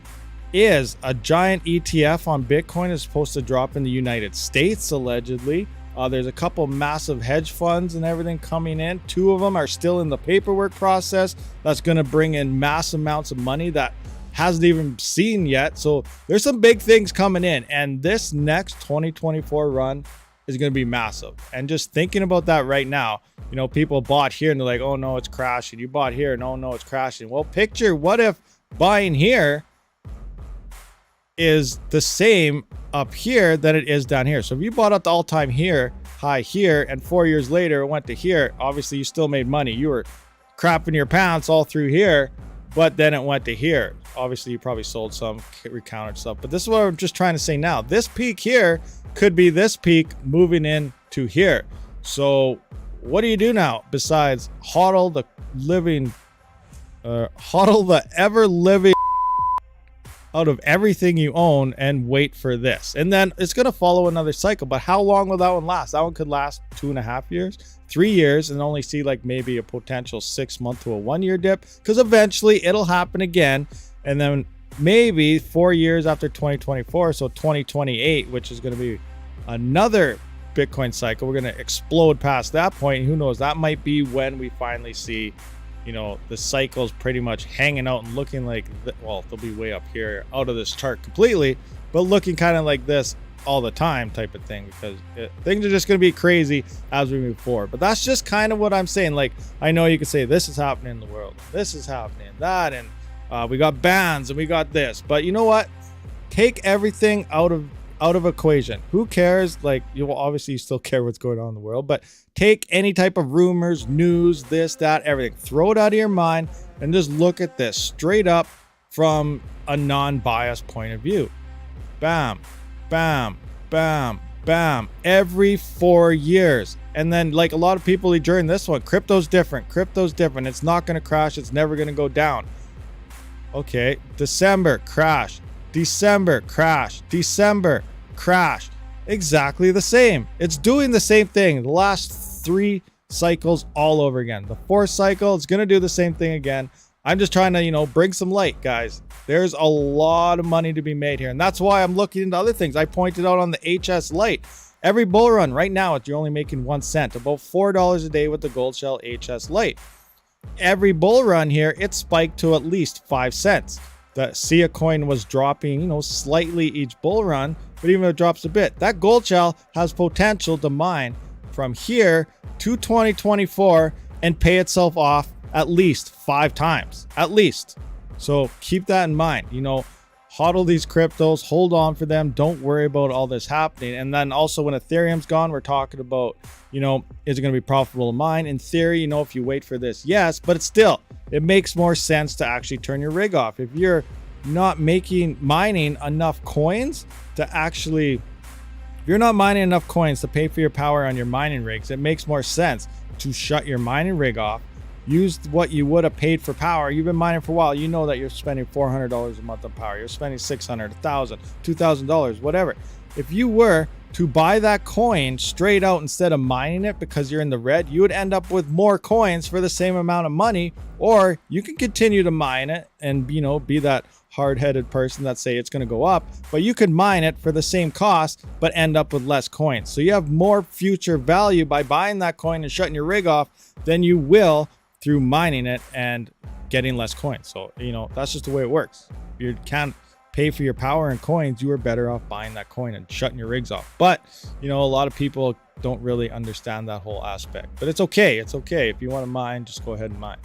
is a giant ETF on Bitcoin is supposed to drop in the United States, allegedly. There's a couple massive hedge funds and everything coming in. 2 of them are still in the paperwork process. That's going to bring in mass amounts of money that hasn't even seen yet. So there's some big things coming in, and this next 2024 run is going to be massive. And just thinking about that right now, you know, people bought here and they're like, oh no, it's crashing. You bought here and oh no, it's crashing. Well, picture what if buying here is the same up here that it is down here. So if you bought at the all-time high here, and 4 years later it went to here, obviously you still made money. You were crapping your pants all through here, but then it went to here. Obviously you probably sold some, recounted stuff, but this is what I'm just trying to say now. This peak here could be this peak moving in to here. So what do you do now besides hodl the ever living out of everything you own and wait for this? And then it's going to follow another cycle. But how long will that one last? That one could last 2.5 years, 3 years, and only see like maybe a potential 6 month to a 1 year dip, because eventually it'll happen again. And then maybe 4 years after 2024, so 2028, which is going to be another Bitcoin cycle, we're going to explode past that point. And who knows, that might be when we finally see, you know, the cycles pretty much hanging out and looking like, well, they'll be way up here out of this chart completely, but looking kind of like this all the time type of thing, because things are just going to be crazy as we move forward. But that's just kind of what I'm saying. Like, I know you can say this is happening in the world, this is happening, that, and we got bans and we got this, but you know what? Take everything out of equation. Who cares? Like, you will obviously still care what's going on in the world, but take any type of rumors, news, this, that, everything, throw it out of your mind and just look at this straight up from a non-biased point of view. Bam, bam, bam, bam, every 4 years. And then, like a lot of people during this one, crypto's different. It's not going to crash. It's never going to go down. Okay, December, crash. December, crash. December, crash. Exactly the same. It's doing the same thing. The last 3 cycles all over again. The 4th cycle, it's going to do the same thing again. I'm just trying to, you know, bring some light, guys. There's a lot of money to be made here. And that's why I'm looking into other things. I pointed out on the HS Lite. Every bull run right now, you're only making 1 cent, about $4 a day with the Gold Shell HS Lite. every bull run here, it spiked to at least 5 cents. The SIA coin was dropping, you know, slightly each bull run, but even if it drops a bit, that gold shell has potential to mine from here to 2024 and pay itself off at least 5 times, at least. So keep that in mind. You know, hodl these cryptos, hold on for them. Don't worry about all this happening. And then also when Ethereum's gone, we're talking about, you know, is it going to be profitable to mine? In theory, you know, if you wait for this, yes, but it's still, it makes more sense to actually turn your rig off. If you're not mining enough coins to actually, if you're not mining enough coins to pay for your power on your mining rigs, it makes more sense to shut your mining rig off. Use what you would have paid for power. You've been mining for a while. You know that you're spending $400 a month on power. You're spending $600, $1,000, $2,000, whatever. If you were to buy that coin straight out instead of mining it because you're in the red, you would end up with more coins for the same amount of money. Or you can continue to mine it and, you know, be that hard-headed person that say it's going to go up, but you could mine it for the same cost but end up with less coins. So you have more future value by buying that coin and shutting your rig off than you will through mining it and getting less coins. So, you know, that's just the way it works. You can't pay for your power in coins. You are better off buying that coin and shutting your rigs off. But, you know, a lot of people don't really understand that whole aspect. But it's okay. It's okay. If you want to mine, just go ahead and mine.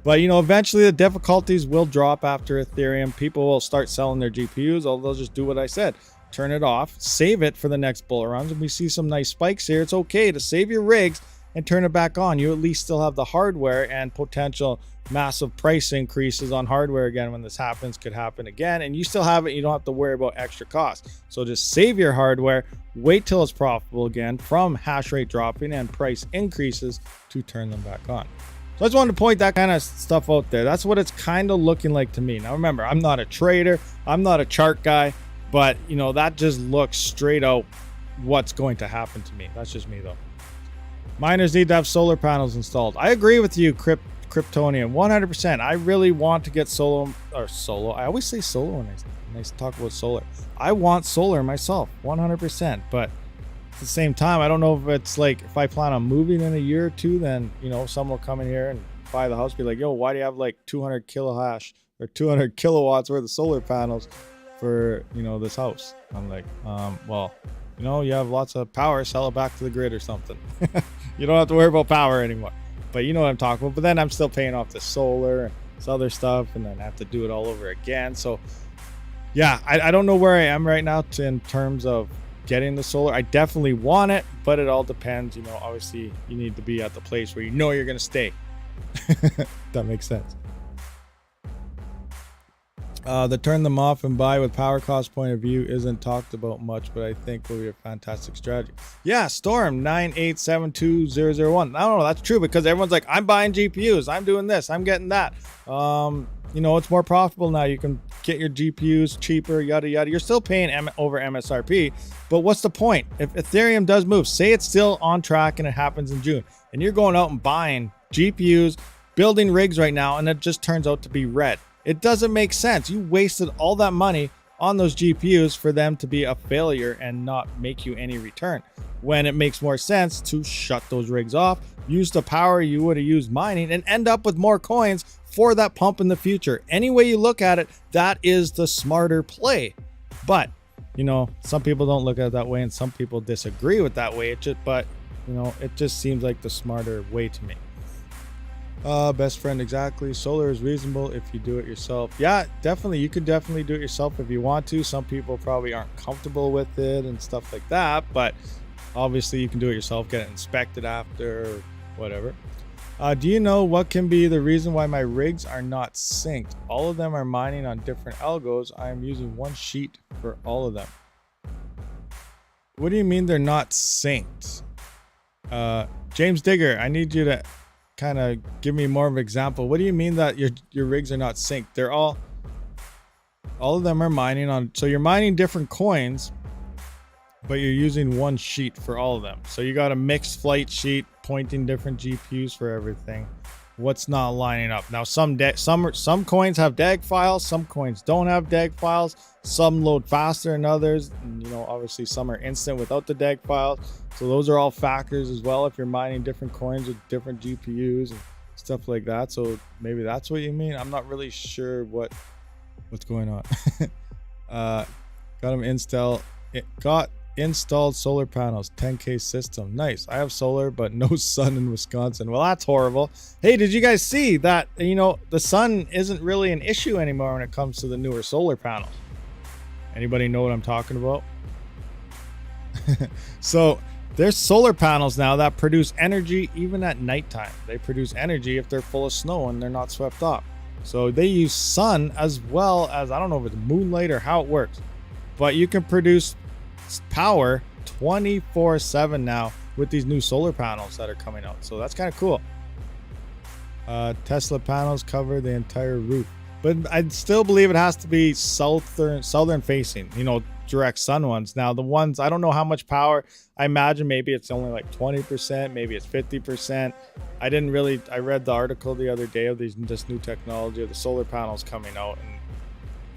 But, you know, eventually the difficulties will drop after Ethereum. People will start selling their GPUs, or they'll just do what I said. Turn it off, save it for the next bull runs. If we see some nice spikes here, it's okay to save your rigs and turn it back on. You at least still have the hardware, and potential massive price increases on hardware again when this happens could happen again, and you still have it. You don't have to worry about extra costs. So just save your hardware, wait till it's profitable again from hash rate dropping and price increases to turn them back on. So I just wanted to point that kind of stuff out there. That's what it's kind of looking like to me. Now remember, I'm not a trader, I'm not a chart guy, but you know, that just looks straight out what's going to happen to me. That's just me though. Miners need to have solar panels installed. I agree with you, Kryptonian, 100%. I really want to get solo. I always say solo when I talk about solar. I want solar myself, 100%. But at the same time, I don't know if it's like, if I plan on moving in a year or two, then, you know, someone will come in here and buy the house, be like, yo, why do you have like 200 kilohash or 200 kilowatts worth of solar panels for, you know, this house? I'm like, well, you know, you have lots of power, sell it back to the grid or something. You don't have to worry about power anymore. But you know what I'm talking about. But then I'm still paying off the solar and this other stuff, and then I have to do it all over again. So yeah, I don't know where I am right now in terms of getting the solar. I definitely want it, but it all depends. You know, obviously you need to be at the place where you know you're going to stay. That makes sense. The turn them off and buy with power cost point of view isn't talked about much, but I think will be a fantastic strategy. Yeah, Storm 9872001. I don't know, that's true, because everyone's like, I'm buying GPUs, I'm doing this, I'm getting that. You know, it's more profitable now. You can get your GPUs cheaper, yada yada. You're still paying over MSRP, but what's the point? If Ethereum does move, say it's still on track and it happens in June, and you're going out and buying GPUs, building rigs right now, and it just turns out to be red. It doesn't make sense. You wasted all that money on those GPUs for them to be a failure and not make you any return, when it makes more sense to shut those rigs off, use the power you would have used mining, and end up with more coins for that pump in the future. Any way you look at it, that is the smarter play. But, you know, some people don't look at it that way, and some people disagree with that way. But, you know, it just seems like the smarter way to me. Best friend, exactly. Solar is reasonable if you do it yourself. Yeah, definitely. You could definitely do it yourself if you want to. Some people probably aren't comfortable with it and stuff like that, but obviously you can do it yourself, get it inspected after, or whatever. Do you know what can be the reason why my rigs are not synced? All of them are mining on different algos. I am using one sheet for all of them. What do you mean they're not synced? James Digger, I need you to kind of give me more of an example. What do you mean that your rigs are not synced? They're all of them are mining on, so you're mining different coins, but you're using one sheet for all of them. So you got a mixed flight sheet pointing different GPUs for everything. What's not lining up? Now some coins have DAG files, some coins don't have DAG files, some load faster than others, and, you know, obviously some are instant without the DAG files. So those are all factors as well if you're mining different coins with different GPUs and stuff like that. So maybe that's what you mean. I'm not really sure what's going on. Got installed solar panels, 10K system. Nice. I have solar, but no sun in Wisconsin. Well, that's horrible. Hey, did you guys see that, you know, the sun isn't really an issue anymore when it comes to the newer solar panels? Anybody know what I'm talking about? So there's solar panels now that produce energy even at nighttime. They produce energy if they're full of snow and they're not swept off. So they use sun as well as, I don't know if it's moonlight or how it works, but you can produce power 24/7 now with these new solar panels that are coming out. So that's kind of cool. Tesla panels cover the entire roof, but I still believe it has to be southern facing, you know, direct sun ones. Now the ones, I don't know how much power. I imagine maybe it's only like 20%, maybe it's 50%. I read the article the other day of this new technology of the solar panels coming out, and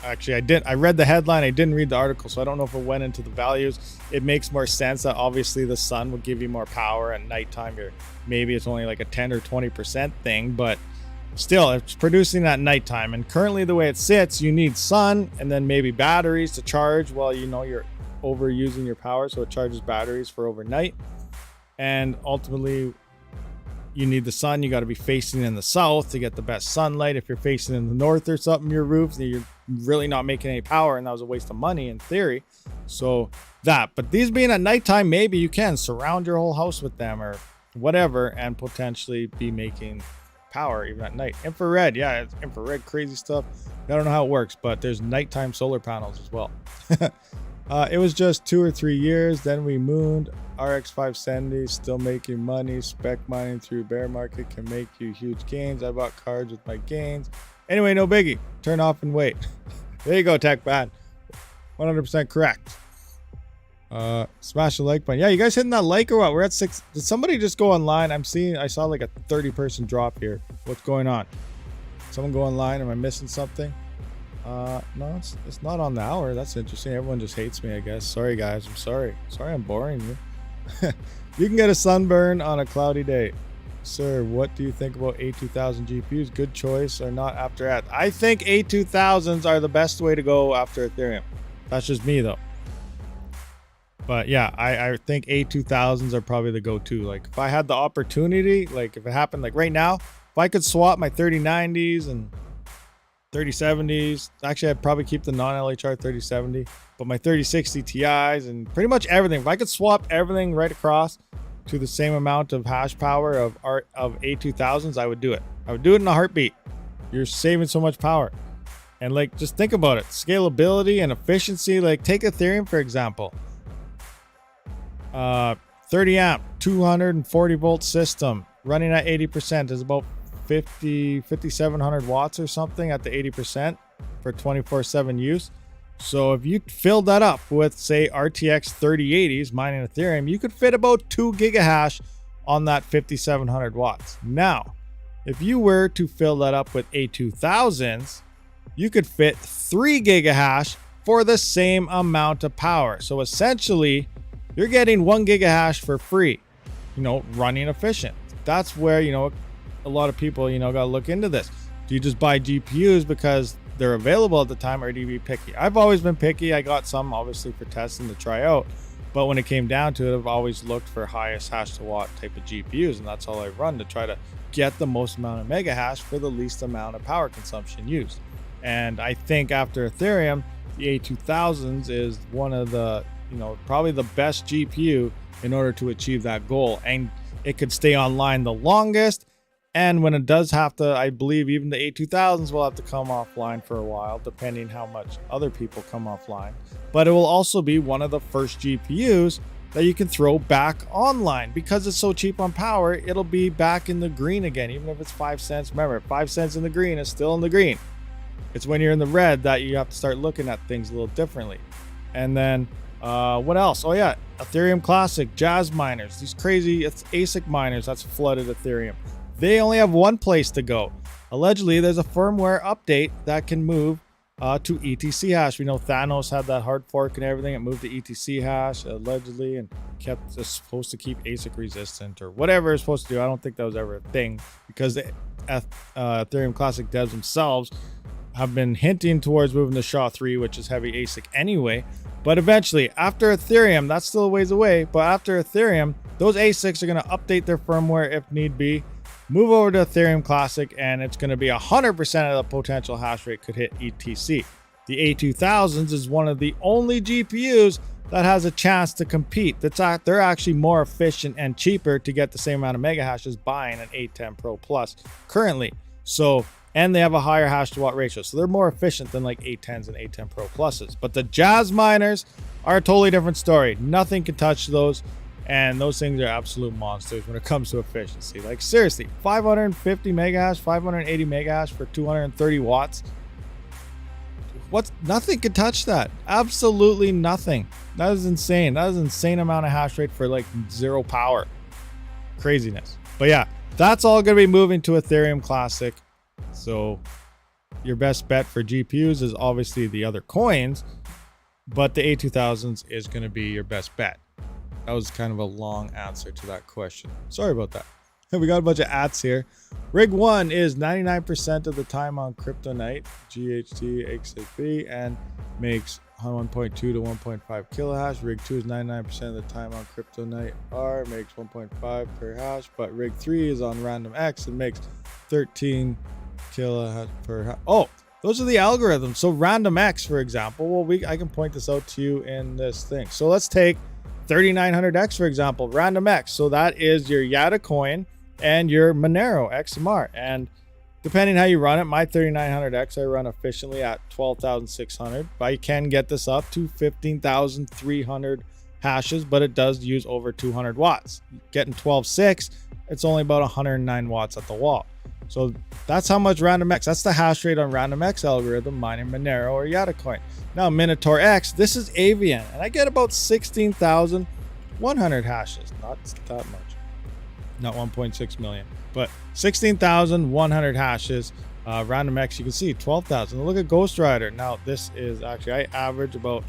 actually I read the headline, I didn't read the article, so I don't know if it went into the values. It makes more sense that obviously the sun will give you more power at nighttime. Maybe it's only like a 10 or 20% thing, but still it's producing at nighttime. And currently the way it sits, you need sun and then maybe batteries to charge while you know you're overusing your power, so it charges batteries for overnight. And ultimately you need the sun. You got to be facing in the south to get the best sunlight. If you're facing in the north or something, your roofs, you're really not making any power, and that was a waste of money in theory. So but these being at nighttime, maybe you can surround your whole house with them or whatever and potentially be making power even at night. Infrared, yeah, it's infrared, crazy stuff. I don't know how it works, but there's nighttime solar panels as well. It was just 2 or 3 years, then we mooned. RX 570, still making money. Spec mining through bear market can make you huge gains. I bought cards with my gains. Anyway, no biggie. Turn off and wait. There you go, Tech Bad. 100% correct. Smash the like button. Yeah, you guys hitting that like or what? We're at 6. Did somebody just go online? I saw like a 30-person drop here. What's going on? Someone go online? Am I missing something? No, it's not on the hour. That's interesting. Everyone just hates me, I guess. Sorry, guys. I'm sorry. Sorry I'm boring you. You can get a sunburn on a cloudy day. Sir, what do you think about A2000 GPUs? Good choice or not after that? I think A2000s are the best way to go after Ethereum. That's just me, though. But yeah, I think A2000s are probably the go-to. Like, if I had the opportunity, like if it happened like right now, if I could swap my 3090s and 3070s, actually I'd probably keep the non-LHR 3070, but my 3060 Ti's and pretty much everything, if I could swap everything right across to the same amount of hash power of A2000s, I would do it. I would do it in a heartbeat. You're saving so much power. And like, just think about it, scalability and efficiency. Like, take Ethereum for example. 30 amp 240 volt system running at 80% is about 5700 watts or something at the 80% for 24/7 use. So if you filled that up with, say, RTX 3080s mining Ethereum, you could fit about 2 gigahash on that 5700 watts. Now, if you were to fill that up with A2000s, you could fit 3 gigahash for the same amount of power. So essentially, you're getting 1 gigahash for free, you know, running efficient. That's where, you know, a lot of people, you know, got to look into this. Do you just buy GPUs because they're available at the time, or do you be picky? I've always been picky. I got some obviously for testing to try out, but when it came down to it, I've always looked for highest hash to watt type of GPUs, and that's all I run to try to get the most amount of mega hash for the least amount of power consumption used. And I think after Ethereum, the A2000s is one of the, you know, probably the best GPU in order to achieve that goal, and it could stay online the longest. And when it does have to, I believe even the A2000s will have to come offline for a while, depending how much other people come offline. But it will also be one of the first GPUs that you can throw back online because it's so cheap on power. It'll be back in the green again, even if it's 5 cents. Remember, 5 cents in the green is still in the green. It's when you're in the red that you have to start looking at things a little differently. And then what else? Oh yeah, Ethereum Classic, Jazz miners, these crazy ASIC miners that's flooded Ethereum. They only have one place to go. Allegedly, there's a firmware update that can move to ETC hash. We know Thanos had that hard fork and everything. It moved to ETC hash allegedly and kept it's supposed to keep ASIC resistant or whatever it's supposed to do. I don't think that was ever a thing because Ethereum Classic devs themselves have been hinting towards moving to SHA-3, which is heavy ASIC anyway. But eventually, after Ethereum, that's still a ways away, but after Ethereum, those ASICs are going to update their firmware if need be, move over to Ethereum Classic, and it's going to be 100% of the potential hash rate could hit ETC. The A2000s is one of the only GPUs that has a chance to compete. They're actually more efficient and cheaper to get the same amount of mega hashes buying an A10 Pro Plus currently. So, and they have a higher hash to watt ratio. So they're more efficient than like A10s and A10 Pro Pluses. But the Jazz miners are a totally different story. Nothing can touch those. And those things are absolute monsters when it comes to efficiency. Like seriously, 550 mega hash, 580 mega hash for 230 watts. Nothing could touch that. Absolutely nothing. That is insane. That is an insane amount of hash rate for like zero power. Craziness. But yeah, that's all going to be moving to Ethereum Classic. So your best bet for GPUs is obviously the other coins, but the A2000s is going to be your best bet. That was kind of a long answer to that question. Sorry about that. We got a bunch of ats here. Rig 1 is 99% of the time on Crypto Night, GHT XAP, and makes 1.2 to 1.5 kilohash. Rig 2 is 99% of the time on Crypto Night R, makes 1.5 per hash. But Rig 3 is on Random X and makes 13 kilohash per hash. Oh, those are the algorithms. So Random X, for example, well, I can point this out to you in this thing. So let's take 3900X, for example, Random X. So that is your Yata coin and your Monero XMR. And depending how you run it, my 3900X, I run efficiently at 12,600. But I can get this up to 15,300 hashes, but it does use over 200 watts. Getting 12.6, it's only about 109 watts at the wall. So that's how much Random X, that's the hash rate on Random X algorithm mining Monero or Yata coin. Now Minotaur X, this is Avian, and I get about 16,100 hashes. Not that much. Not 1.6 million, but 16,100 hashes. Random X, you can see 12,000. Look at Ghost Rider. Now this is actually, I average about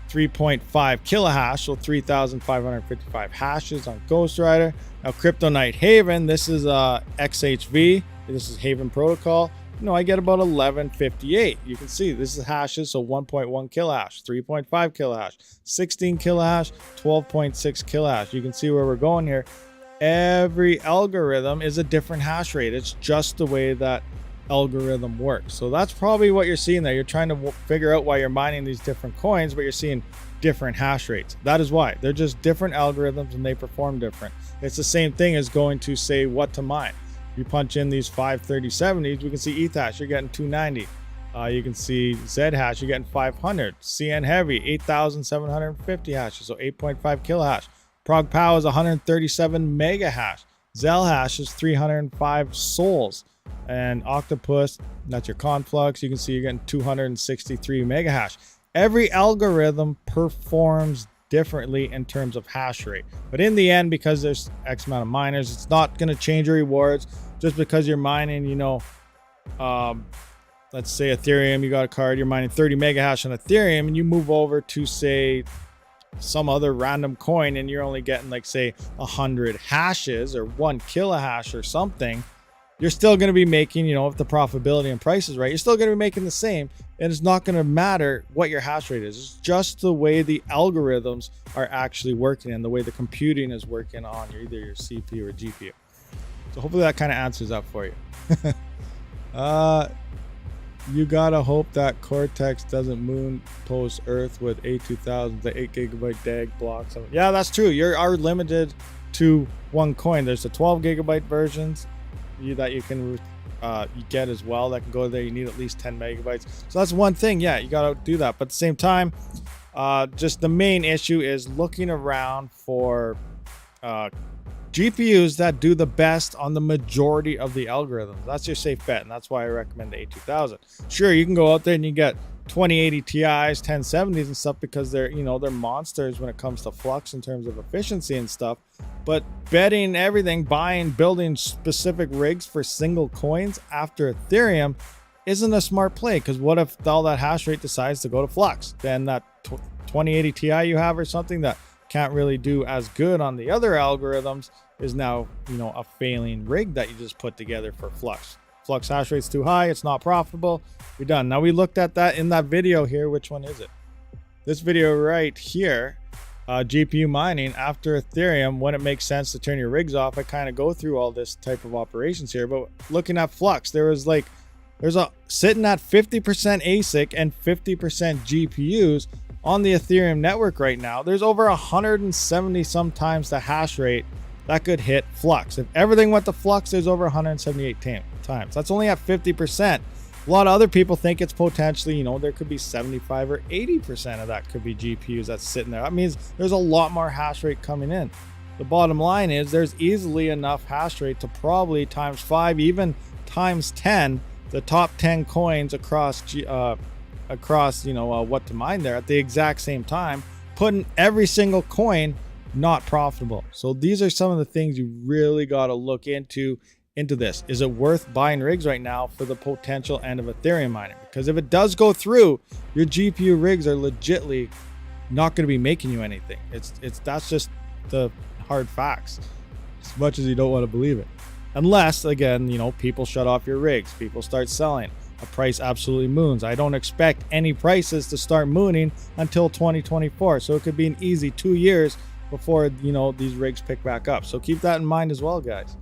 3.5 kilohash, so 3,555 hashes on Ghost Rider. Now Crypto Night Haven, this is XHV. This is Haven Protocol. I get about 1158. You can see this is hashes, so 1.1 kilohash, 3.5 kilohash, 16 kilohash, 12.6 kilohash. You can see where we're going here. Every algorithm is a different hash rate. It's just the way that algorithm works. So that's probably what you're seeing there. You're trying to figure out why you're mining these different coins, but you're seeing different hash rates. That is why. They're just different algorithms and they perform different. It's the same thing as going to say what to mine. You punch in these 53070s, we can see ETH hash, you're getting 290. You can see Z hash, you're getting 500. CN heavy, 8,750 hashes, so 8.5 kilohash. Prog Pow is 137 mega hash. Zel hash is 305 souls. And Octopus, that's your Conflux, you can see you're getting 263 mega hash. Every algorithm performs differently in terms of hash rate. But in the end, because there's X amount of miners, it's not going to change your rewards just because you're mining, let's say Ethereum, you got a card, you're mining 30 mega hash on Ethereum, and you move over to, say, some other random coin and you're only getting like say 100 hashes or 1 kilohash or something, you're still going to be making, if the profitability and price is right, you're still going to be making the same, and it's not going to matter what your hash rate is. It's just the way the algorithms are actually working and the way the computing is working on either your CPU or GPU. So hopefully that kind of answers that for you. You gotta hope that Cortex doesn't moon post Earth with A2000, the 8 gigabyte DAG blocks. Yeah, that's true. You are limited to one coin. There's the 12 gigabyte versions that you can you get as well. That can go there. You need at least 10 megabytes. So that's one thing. Yeah, you gotta do that. But at the same time, just the main issue is looking around for GPUs that do the best on the majority of the algorithms. That's your safe bet, and that's why I recommend the A2000. Sure, you can go out there and you get 2080 Ti's, 1070s and stuff because they're monsters when it comes to flux in terms of efficiency and stuff. But betting everything, building specific rigs for single coins after Ethereum isn't a smart play, because what if all that hash rate decides to go to flux? Then that 2080 Ti you have or something that can't really do as good on the other algorithms is now, you know, a failing rig that you just put together for Flux. Flux hash rate's too high, it's not profitable, you're done. Now we looked at that in that video here. Which one is it? This video right here, GPU mining after Ethereum, when it makes sense to turn your rigs off. I kind of go through all this type of operations here, but looking at Flux, there's a sitting at 50% ASIC and 50% GPUs on the Ethereum network right now. There's over 170 sometimes the hash rate that could hit Flux. If everything went to Flux, there's over 178 times. That's only at 50%. A lot of other people think it's potentially, you know, there could be 75 or 80% of that could be GPUs that's sitting there. That means there's a lot more hash rate coming in. The bottom line is there's easily enough hash rate to probably times 5, even times 10, the top 10 coins across what to mine there at the exact same time, putting every single coin not profitable. So these are some of the things you really got to look into this. Is it worth buying rigs right now for the potential end of Ethereum mining? Because if it does go through, your GPU rigs are legitly not going to be making you anything. That's just the hard facts, as much as you don't want to believe it. Unless, again, you know, people shut off your rigs, people start selling, a price absolutely moons. I don't expect any prices to start mooning until 2024. So it could be an easy 2 years before, you know, these rigs pick back up. So keep that in mind as well, guys.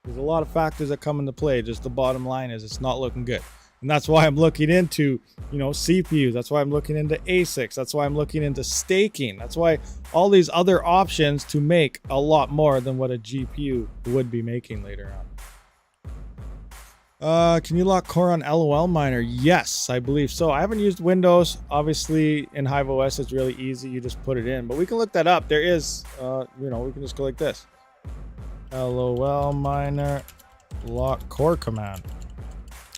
There's a lot of factors that come into play. Just the bottom line is it's not looking good. And that's why I'm looking into, you know, CPUs. That's why I'm looking into ASICs. That's why I'm looking into staking. That's why all these other options to make a lot more than what a GPU would be making later on. Can you lock core on LOL miner? Yes, I believe so. I haven't used Windows. Obviously, in Hive OS, it's really easy. You just put it in. But we can look that up. There is, you know, we can just go like this. LOL miner lock core command.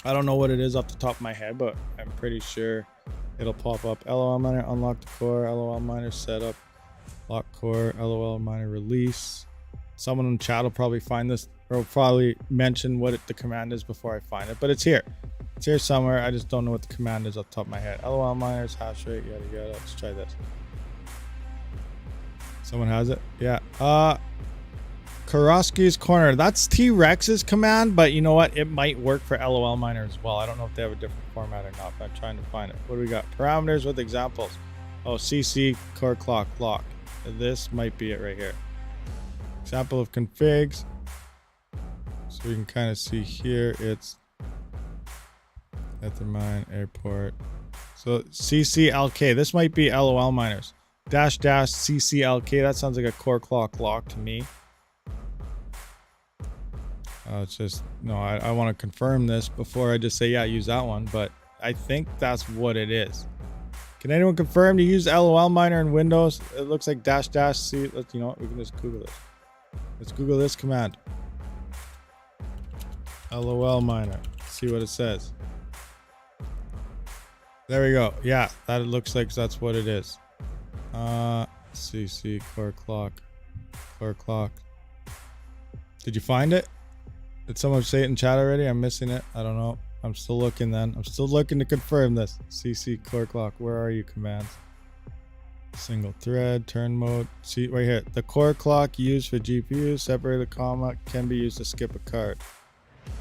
I don't know what it is off the top of my head, but I'm pretty sure it'll pop up. LOL miner unlock the core, LOL miner setup, lock core, LOL miner release. Someone in chat will probably find this, or will probably mention what the command is before I find it, but it's here. It's here somewhere. I just don't know what the command is off the top of my head. LOL miners, hash rate, yada yada. Let's try this. Someone has it? Yeah. Karosky's corner. That's T-Rex's command, but you know what? It might work for LOL miner as well. I don't know if they have a different format or not, but I'm trying to find it. What do we got? Parameters with examples. Oh, CC core clock lock. This might be it right here. Example of configs. So we can kind of see here. It's Ethermine airport. So CCLK. This might be LOL miners. -- CCLK. That sounds like a core clock lock to me. It's just, no, I want to confirm this before I just say, yeah, use that one. But I think that's what it is. Can anyone confirm to use LOL miner in Windows? It looks like -- C. Let's, you know what? We can just Google this. Let's Google this command. LOL miner. See what it says. There we go. Yeah, that looks like that's what it is. CC core clock. Core clock. Did you find it? Did someone say it in chat already? I'm missing it. I don't know. I'm still looking then. I'm still looking to confirm this. CC core clock. Where are you commands? Single thread, turn mode. See right here. The core clock used for GPU, separate the comma, can be used to skip a card.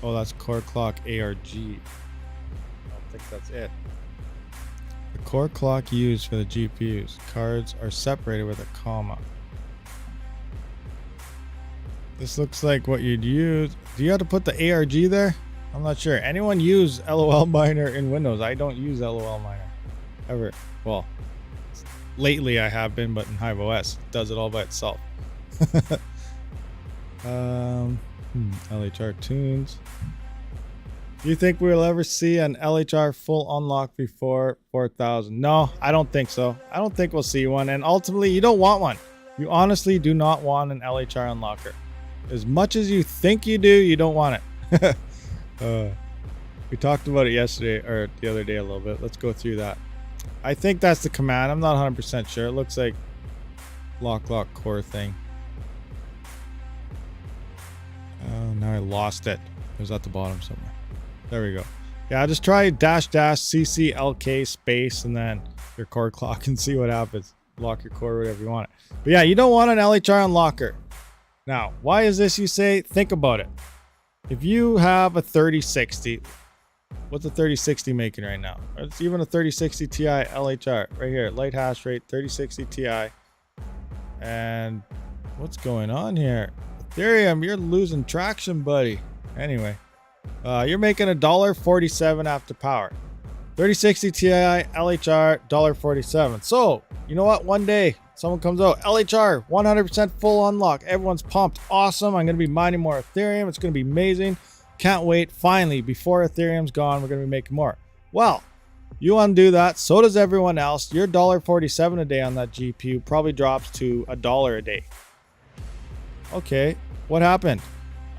Oh, that's core clock ARG. I don't think that's it. The core clock used for the GPUs. Cards are separated with a comma. This looks like what you'd use. Do you have to put the ARG there? I'm not sure. Anyone use LOL miner in Windows? I don't use LOL miner ever. Well, lately I have been, but in Hive OS it does it all by itself. LHR tunes. Do you think we'll ever see an LHR full unlock before 4,000? No, I don't think so. I don't think we'll see one. And ultimately, you don't want one. You honestly do not want an LHR unlocker. As much as you think you do, you don't want it. We talked about it yesterday or the other day a little bit. Let's go through that. I think that's the command. I'm not 100% sure. It looks like lock core thing. Oh, now I lost it. It was at the bottom somewhere. There we go. Yeah, just try -- CCLK space and then your core clock and see what happens. Lock your core, whatever you want it. But yeah, you don't want an LHR unlocker. Now, why is this, you say? Think about it. If you have a 3060, what's a 3060 making right now? It's even a 3060 Ti LHR right here, light hash rate, 3060 Ti. And what's going on here? Ethereum, you're losing traction, buddy. Anyway, you're making $1.47 after power. 3060 Ti LHR, $1.47. So, you know what? One day, someone comes out, LHR, 100% full unlock. Everyone's pumped. Awesome. I'm going to be mining more Ethereum. It's going to be amazing. Can't wait. Finally, before Ethereum's gone, we're going to be making more. Well, you undo that. So does everyone else. Your $1.47 a day on that GPU probably drops to $1 a day. Okay, what happened?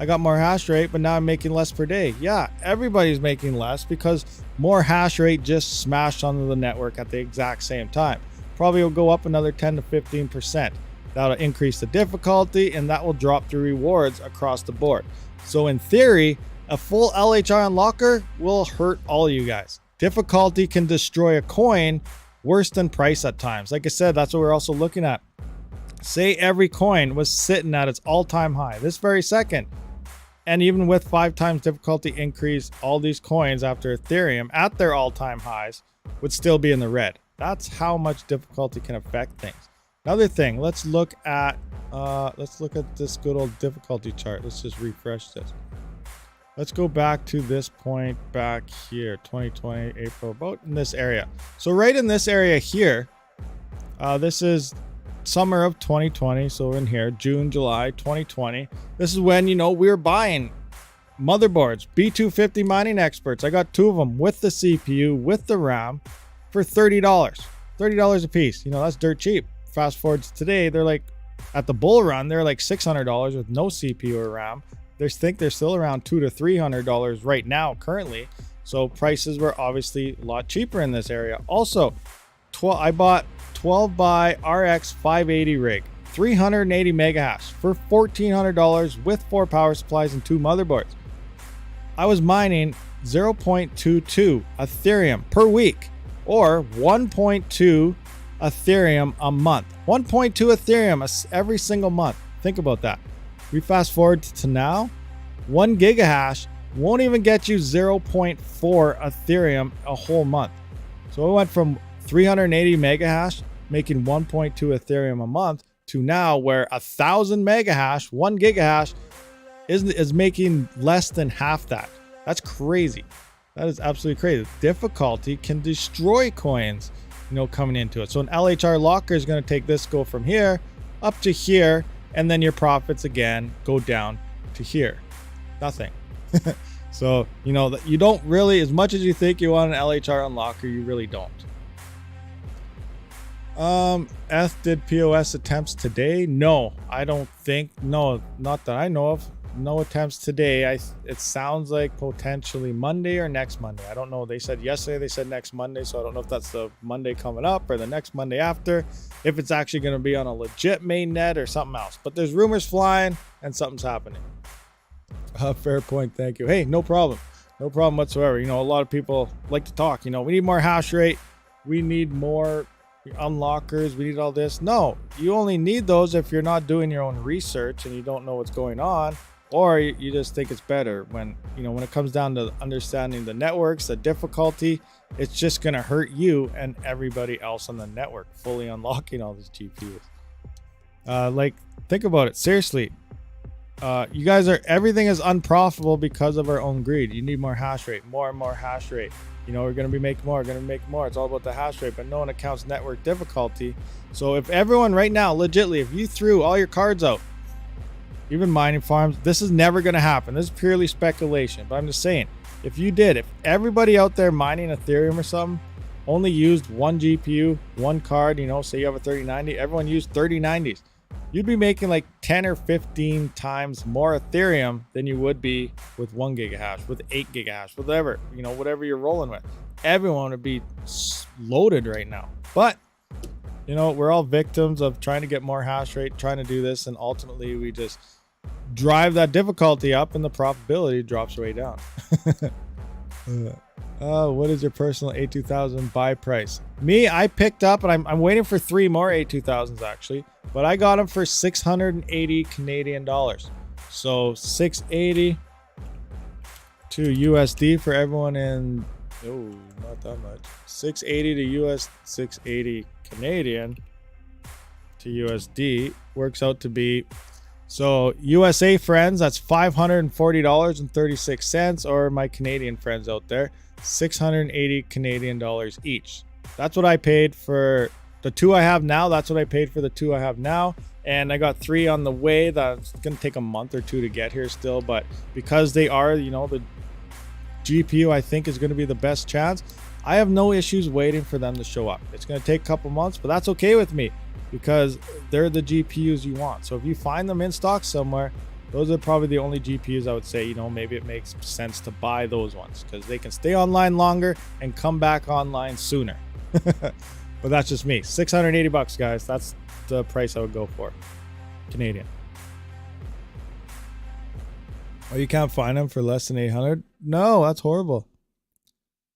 I got more hash rate, but now I'm making less per day. Yeah, everybody's making less because more hash rate just smashed onto the network at the exact same time. Probably will go up another 10 to 15%. That'll increase the difficulty and that will drop the rewards across the board. So in theory, a full LHR unlocker will hurt all you guys. Difficulty can destroy a coin worse than price at times. Like I said, that's what we're also looking at. Say every coin was sitting at its all-time high this very second. And even with 5 times difficulty increase, all these coins after Ethereum at their all-time highs would still be in the red. That's how much difficulty can affect things. Another thing, let's look at this good old difficulty chart. Let's just refresh this. Let's go back to this point back here, 2020 April, about in this area. So right in this area here, this is summer of 2020. So in here, June, July 2020. This is when, you know, we were buying motherboards, B250 mining experts. I got 2 of them with the CPU, with the RAM for $30. $30 a piece. You know, that's dirt cheap. Fast forward to today, they're like, at the bull run, they're like $600 with no CPU or RAM. They think they're still around $200 to $300 right now, currently. So prices were obviously a lot cheaper in this area. Also, I bought 12 by RX 580 rig, 380 mega hash for $1,400 with 4 power supplies and 2 motherboards. I was mining 0.22 Ethereum per week, or 1.2 Ethereum a month. 1.2 Ethereum every single month. Think about that. We fast forward to now, 1 gigahash won't even get you 0.4 Ethereum a whole month. So it went from 380 mega hash making 1.2 Ethereum a month to now where 1,000 mega hash, 1 gigahash is making less than half that. That's crazy. That is absolutely crazy. Difficulty can destroy coins, you know, coming into it. So an LHR locker is going to take this, go from here up to here, and then your profits again go down to here. Nothing. So, you know, you don't really, as much as you think you want an LHR unlocker, you really don't. Eth did POS attempts today? No, I don't think. No, not that I know of. No attempts today. It sounds like potentially Monday or next Monday. I don't know. They said yesterday, they said next Monday. So I don't know if that's the Monday coming up or the next Monday after. If it's actually going to be on a legit mainnet or something else. But there's rumors flying and something's happening. Fair point. Thank you. Hey, no problem. No problem whatsoever. You know, a lot of people like to talk. You know, we need more hash rate. We need more unlockers. We need all this. No, you only need those if you're not doing your own research and you don't know what's going on. Or you just think it's better when, you know, when it comes down to understanding the networks, the difficulty, it's just going to hurt you and everybody else on the network fully unlocking all these GPUs. Like, think about it. Seriously, you guys everything is unprofitable because of our own greed. You need more hash rate, more and more hash rate. You know, we're going to be making more, going to make more. It's all about the hash rate, but no one accounts network difficulty. So if everyone right now, legitly, if you threw all your cards out, even mining farms, this is never going to happen. This is purely speculation. But I'm just saying, if you did, if everybody out there mining Ethereum or something only used 1 GPU, 1 card, you know, say you have a 3090, everyone used 3090s, you'd be making like 10 or 15 times more Ethereum than you would be with 1 gigahash, with 8 gigahash, whatever, you know, whatever you're rolling with. Everyone would be loaded right now. But, you know, we're all victims of trying to get more hash rate, trying to do this, and ultimately we just drive that difficulty up and the profitability drops way down. What is your personal A2000 buy price? Me, I picked up, and I'm waiting for 3 more A2000s actually, but I got them for 680 Canadian dollars. So 680 to USD for everyone in, oh, not that much. 680 to US, 680 Canadian to USD works out to be, so USA friends, that's $540.36, or my Canadian friends out there, 680 Canadian dollars each. That's what I paid for the 2 I have now. That's what I paid for the 2 I have now. And I got 3 on the way. That's going to take a month or 2 to get here still. But because they are, you know, the GPU I think is going to be the best chance, I have no issues waiting for them to show up. It's going to take a couple months, but that's okay with me because they're the GPUs you want. So if you find them in stock somewhere, those are probably the only GPUs I would say, you know, maybe it makes sense to buy those ones because they can stay online longer and come back online sooner. But that's just me. 680 bucks, guys. That's the price I would go for. Canadian. Oh, you can't find them for less than 800? No, that's horrible.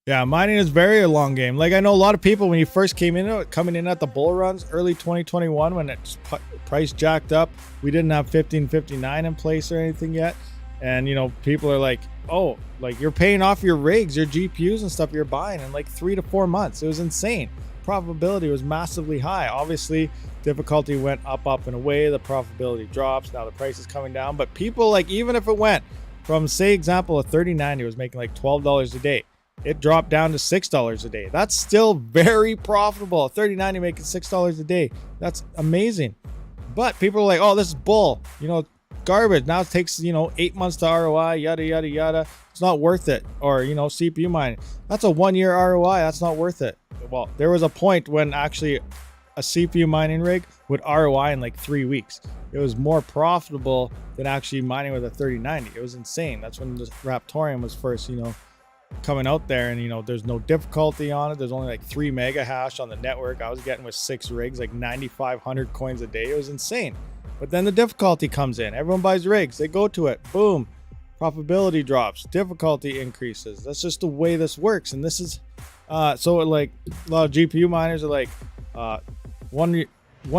Yeah, mining is very a long game. Like, I know a lot of people when you first came in, coming in at the bull runs early 2021 when it price jacked up, we didn't have 1559 in place or anything yet. And, you know, people are like, oh, like you're paying off your rigs, your GPUs and stuff you're buying in like 3 to 4 months. It was insane. Profitability was massively high. Obviously, difficulty went up and away. The profitability drops. Now the price is coming down. But people, like, even if it went from, say, example, a 3090 was making like $12 a day. It dropped down to $6 a day. That's still very profitable. A 3090 making $6 a day. That's amazing. But people are like, oh, this is bull. You know, garbage. Now it takes, you know, 8 months to ROI, yada, yada, yada. It's not worth it. Or, you know, CPU mining. That's a 1-year ROI. That's not worth it. Well, there was a point when actually a CPU mining rig would ROI in like 3 weeks. It was more profitable than actually mining with a 3090. It was insane. That's when the Raptorium was first, you know, coming out there, and you know, there's no difficulty on it. There's only like 3 mega hash on the network. I was getting with 6 rigs like 9,500 coins a day. It was insane. But then the difficulty comes in. Everyone buys rigs, they go to it, boom, profitability drops, difficulty increases. That's just the way this works. And this is so like a lot of GPU miners are like 1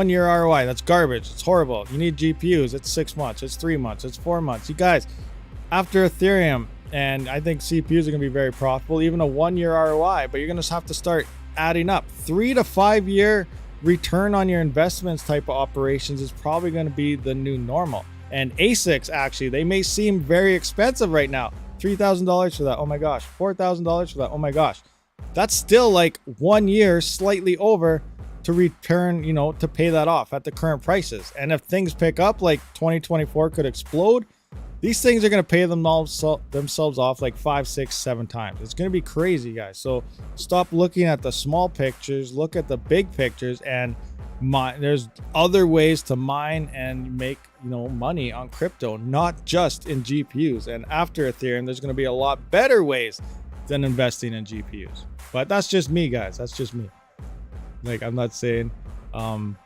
year ROI. That's garbage. It's horrible. You need GPUs. It's 6 months, it's 3 months, it's 4 months. You guys, after Ethereum, and I think CPUs are going to be very profitable, even a 1-year ROI, but you're going to have to start adding up. 3 to 5 year return on your investments type of operations is probably going to be the new normal. And ASICs, actually, they may seem very expensive right now. $3,000 for that. Oh my gosh. $4,000 for that. Oh my gosh. That's still like 1 year, slightly over to return, you know, to pay that off at the current prices. And if things pick up, like 2024 could explode, these things are going to pay themselves off like 5, 6, 7 times. It's going to be crazy, guys. So stop looking at the small pictures, look at the big pictures, and mine. There's other ways to mine and make, you know, money on crypto, not just in GPUs. And after Ethereum, there's going to be a lot better ways than investing in GPUs. But that's just me, guys. That's just me. Like, I'm not saying, you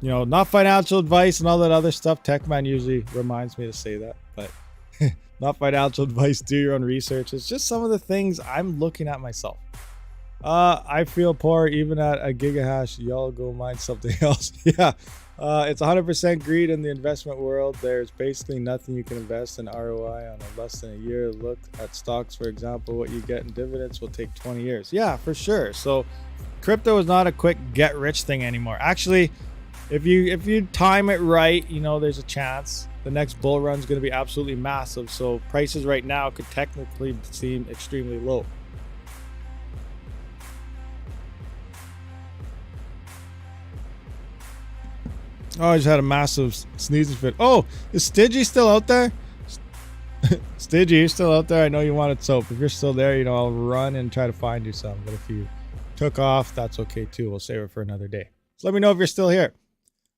know, not financial advice and all that other stuff. TechMan usually reminds me to say that, but not financial advice. Do your own research. It's just some of the things I'm looking at myself. I feel poor even at a gigahash. Y'all go mine something else. Yeah, it's 100% greed in the investment world. There's basically nothing you can invest in ROI on in less than a year. Look at stocks, for example. What you get in dividends will take 20 years. Yeah, for sure. So crypto is not a quick get rich thing anymore. Actually, if you time it right, you know, there's a chance the next bull run is going to be absolutely massive. So prices right now could technically seem extremely low. Oh, I just had a massive sneezing fit. Oh, is Stidgy still out there? Stidgy, you're still out there? I know you wanted soap. If you're still there, you know, I'll run and try to find you some. But if you took off, that's okay too. We'll save it for another day. So let me know if you're still here.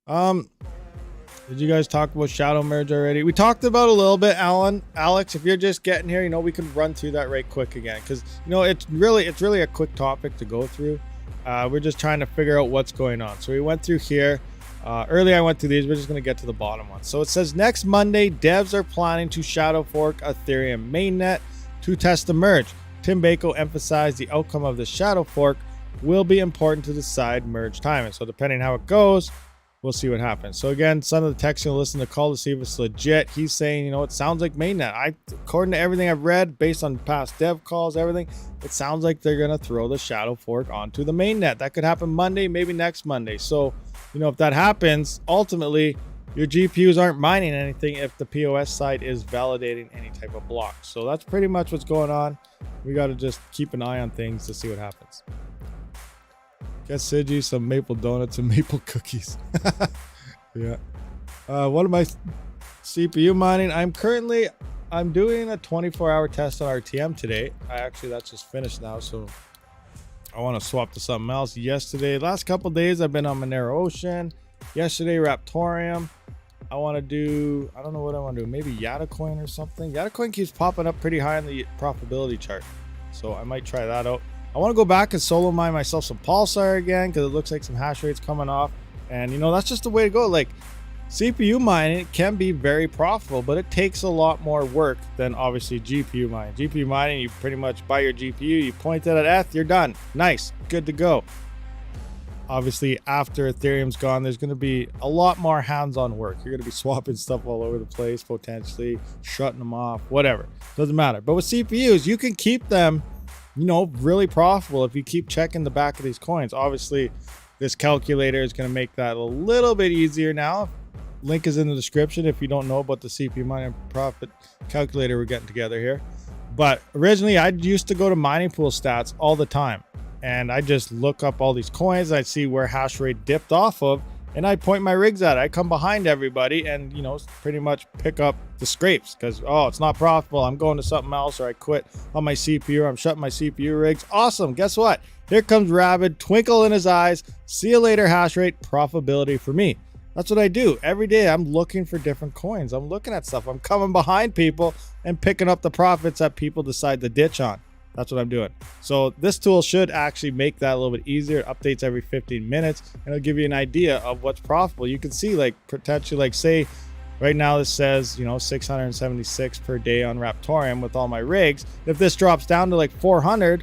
Did you guys talk about shadow merge already? We talked about a little bit, Alex. If you're just getting here, you know, we can run through that right quick again, because you know it's really a quick topic to go through. We're just trying to figure out what's going on. So we went through here. Earlier I went through these. We're just going to get to the bottom one. So it says next Monday, devs are planning to shadow fork Ethereum mainnet to test the merge. Tim Bako emphasized the outcome of the shadow fork will be important to decide merge timing. So depending how it goes, we'll see what happens. So again, son of the text, gonna listen to the call to see if it's legit. He's saying, you know, it sounds like mainnet. According to everything I've read, based on past dev calls, everything, it sounds like they're gonna throw the shadow fork onto the mainnet. That could happen Monday, maybe next Monday. So, you know, if that happens, ultimately, your GPUs aren't mining anything if the POS side is validating any type of block. So that's pretty much what's going on. We got to just keep an eye on things to see what happens. Get Sigi some maple donuts and maple cookies. Yeah. What am I CPU mining? I'm doing a 24-hour test on RTM today. That's just finished now, so I want to swap to something else. Last couple days I've been on Monero Ocean. Yesterday Raptorium. I want to do, I don't know what I want to do, maybe Yatacoin or something. Yatacoin keeps popping up pretty high on the profitability chart, so I might try that out. I want to go back and solo mine myself some Pulsar again, because it looks like some hash rates coming off, and you know, that's just the way to go. Like, CPU mining can be very profitable, but it takes a lot more work than obviously GPU mining. GPU mining, you pretty much buy your GPU, you point it at ETH, you're done. Nice, good to go. Obviously, after Ethereum's gone, there's going to be a lot more hands-on work. You're going to be swapping stuff all over the place, potentially shutting them off, whatever. Doesn't matter. But with CPUs, you can keep them, you know, really profitable if you keep checking the back of these coins. Obviously, this calculator is going to make that a little bit easier now. Link is in the description if you don't know about the CPU mining profit calculator we're getting together here. But originally, I used to go to mining pool stats all the time. And I just look up all these coins. I see where hash rate dipped off of, and I point my rigs at it. I come behind everybody and, you know, pretty much pick up the scrapes because, oh, it's not profitable. I'm going to something else, or I quit on my CPU, or I'm shutting my CPU rigs. Awesome. Guess what? Here comes Rabid, twinkle in his eyes. See you later, hash rate, profitability for me. That's what I do. Every day I'm looking for different coins. I'm looking at stuff. I'm coming behind people and picking up the profits that people decide to ditch on. That's what I'm doing. So this tool should actually make that a little bit easier. It updates every 15 minutes and it'll give you an idea of what's profitable. You can see, like, potentially, like, say right now this says, you know, 676 per day on Raptorium with all my rigs. If this drops down to like 400,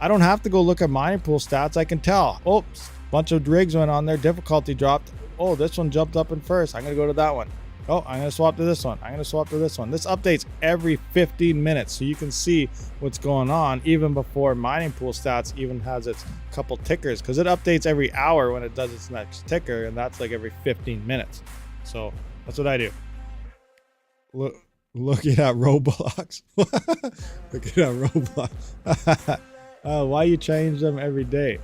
I don't have to go look at mining pool stats. I can tell, oops, bunch of rigs went on there, difficulty dropped. Oh, this one jumped up in first. I'm gonna go to that one. Oh, I'm going to swap to this one. I'm going to swap to this one. This updates every 15 minutes, so you can see what's going on even before mining pool stats even has its couple tickers, because it updates every hour when it does its next ticker, and that's like every 15 minutes. So that's what I do. Looking at Roblox. Looking at Roblox. Why you change them every day?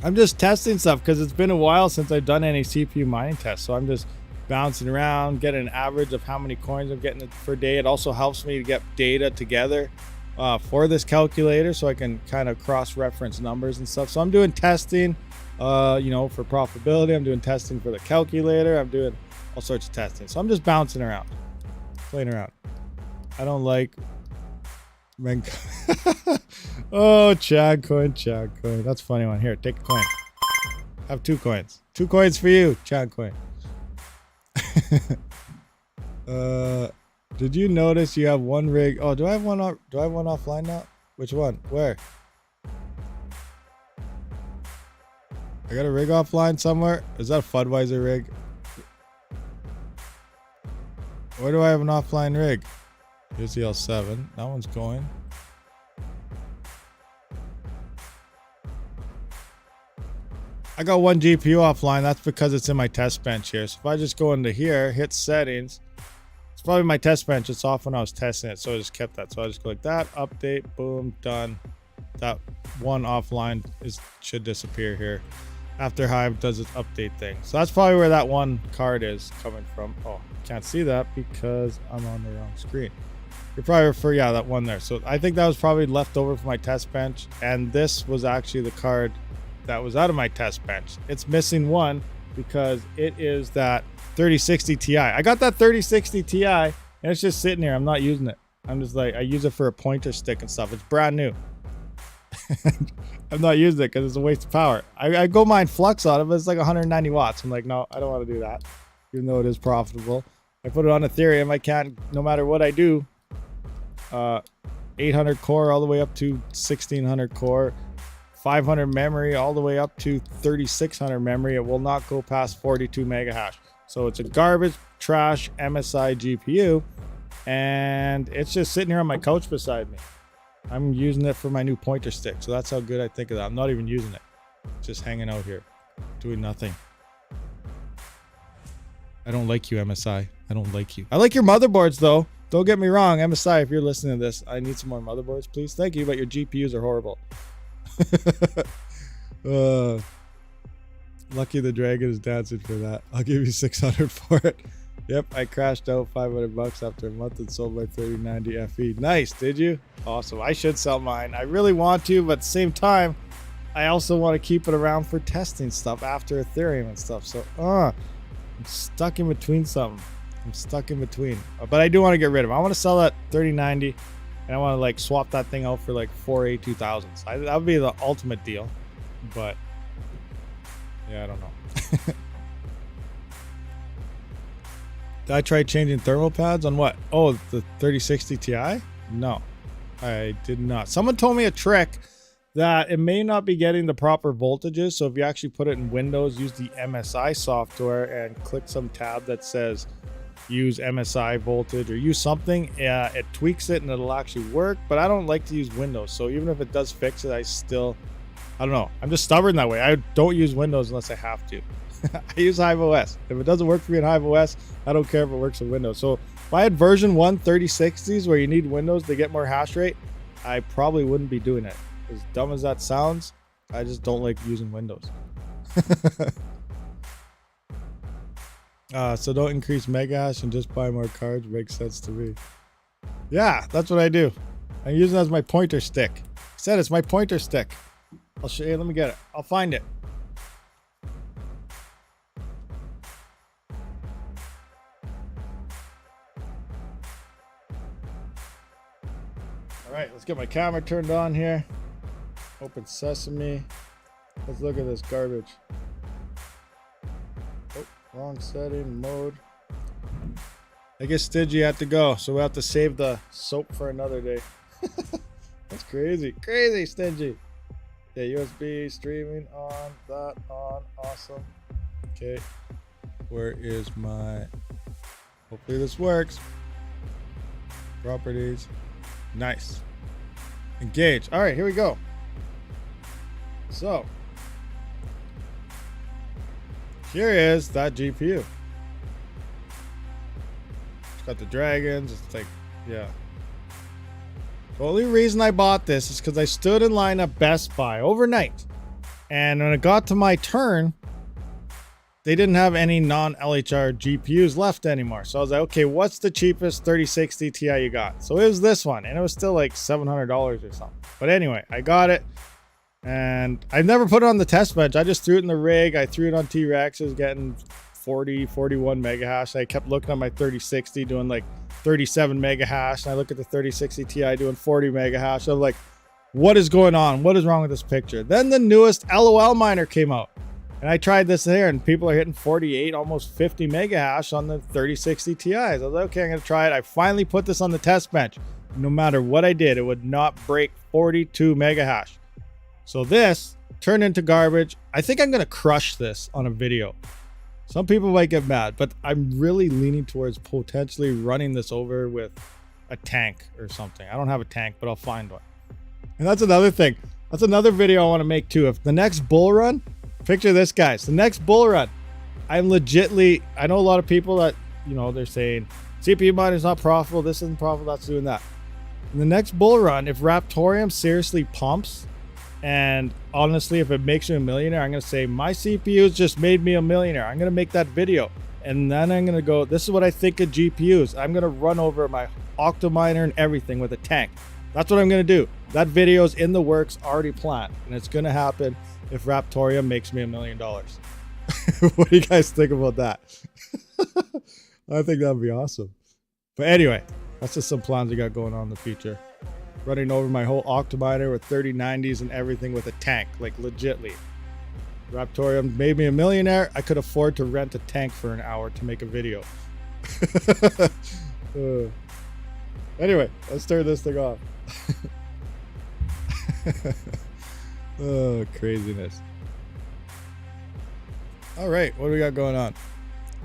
I'm just testing stuff because it's been a while since I've done any CPU mining tests, so I'm just bouncing around, getting an average of how many coins I'm getting per day. It also helps me to get data together for this calculator, so I can kind of cross-reference numbers and stuff. So I'm doing testing, you know, for profitability. I'm doing testing for the calculator. I'm doing all sorts of testing. So I'm just bouncing around, playing around. I don't like oh, Chad coin. That's a funny one. Here, take a coin. I have 2 coins. 2 coins for you, Chad coin. Did you notice you have 1 rig? Oh, do I have one offline now? Which one? Where? I got a rig offline somewhere. Is that a Fudweiser rig? Where do I have an offline rig? Here's the L7. That one's going. I got 1 GPU offline. That's because it's in my test bench here. So if I just go into here, hit settings, it's probably my test bench. It's off when I was testing it, so I just kept that. So I just go like that, update, boom, done. That 1 offline should disappear here after Hive does its update thing. So that's probably where that 1 card is coming from. Oh, can't see that because I'm on the wrong screen. You're probably referring, yeah, that 1 there. So I think that was probably left over from my test bench, and this was actually the card that was out of my test bench. It's missing 1 because it is that 3060 Ti. I got that 3060 Ti and it's just sitting here. I'm not using it. I'm just like, I use it for a pointer stick and stuff. It's brand new. I'm not using it because it's a waste of power. I go mine Flux on it, but it's like 190 watts. I'm like, no, I don't want to do that, even though it is profitable. I put it on Ethereum. I can't, no matter what I do, 8 800 core all the way up to 1600 core, 500 memory all the way up to 3600 memory. It will not go past 42 mega hash. So it's a garbage trash MSI GPU, and it's just sitting here on my couch beside me. I'm using it for my new pointer stick, so that's how good I think of that. I'm not even using it, just hanging out here doing nothing. I don't like you, MSI. I don't like you. I like your motherboards though, don't get me wrong. MSI, if you're listening to this, I need some more motherboards, please. Thank you, but your GPUs are horrible. Lucky the Dragon is dancing for that. I'll give you 600 for it. Yep, I crashed out 500 bucks after a month and sold my 3090 FE. Nice, did you? Awesome. I should sell mine. I really want to, but at the same time, I also want to keep it around for testing stuff after Ethereum and stuff. So, I'm stuck in between something. I'm stuck in between. But I do want to get rid of it. I want to sell that 3090, and I want to like swap that thing out for like 4 A2000s. That would be the ultimate deal. But yeah, I don't know. Did I try changing thermal pads on what? Oh, the 3060 Ti? No, I did not. Someone told me a trick that it may not be getting the proper voltages. So if you actually put it in Windows, use the MSI software and click some tab that says use MSI voltage or use something, it tweaks it and it'll actually work. But I don't like to use Windows. So even if it does fix it, I don't know. I'm just stubborn that way. I don't use Windows unless I have to. I use Hive OS. If it doesn't work for me in Hive OS, I don't care if it works in Windows. So if I had version 1 3060s where you need Windows to get more hash rate, I probably wouldn't be doing it. As dumb as that sounds, I just don't like using Windows. So don't increase mega hash and just buy more cards. Makes sense to me. Yeah, that's what I do. I'm using it as my pointer stick. I said it's my pointer stick. I'll show you. Let me get it. I'll find it. All right, let's get my camera turned on here. Open Sesame. Let's look at this garbage. Oh, wrong setting, mode. I guess Stingy had to go, so we'll have to save the soap for another day. That's crazy. Crazy, Stingy. Yeah, USB streaming on, that on, awesome. Okay, where is my, hopefully this works. Properties, nice. Engage, all right, here we go. So, here is that GPU. It's got the dragons, it's like, yeah. The only reason I bought this is because I stood in line at Best Buy overnight. And when it got to my turn, they didn't have any non-LHR GPUs left anymore. So I was like, okay, what's the cheapest 3060 Ti you got? So it was this one, and it was still like $700 or something. But anyway, I got it. And I've never put it on the test bench. I just threw it in the rig. I threw it on T-Rexes, getting 40, 41 mega hash. I kept looking at my 3060 doing like 37 mega hash. And I look at the 3060 Ti doing 40 mega hash. I'm like, what is going on? What is wrong with this picture? Then the newest LOL miner came out. And I tried this here, and people are hitting 48, almost 50 mega hash on the 3060 Ti's. I was like, okay, I'm going to try it. I finally put this on the test bench. No matter what I did, it would not break 42 mega hash. So this turned into garbage. I think I'm going to crush this on a video. Some people might get mad, but I'm really leaning towards potentially running this over with a tank or something. I don't have a tank, but I'll find one. And that's another thing. That's another video I want to make too. If the next bull run, picture this, guys. The next bull run, I'm legitly, I know a lot of people that, you know, they're saying CPU mining is not profitable. This isn't profitable. That's doing that. In the next bull run, if Raptorium seriously pumps, and honestly, if it makes you a millionaire, I'm going to say my CPUs just made me a millionaire. I'm going to make that video. And then I'm going to go, this is what I think of GPUs. I'm going to run over my OCTOMINER and everything with a tank. That's what I'm going to do. That video is in the works, already planned. And it's going to happen if Raptorium makes me $1 million. What do you guys think about that? I think that'd be awesome. But anyway, that's just some plans I got going on in the future. Running over my whole OCTOMINER with 3090s and everything with a tank, like legitly. Raptorium made me a millionaire. I could afford to rent a tank for an hour to make a video. Anyway, let's turn this thing off. Oh, craziness. All right, what do we got going on?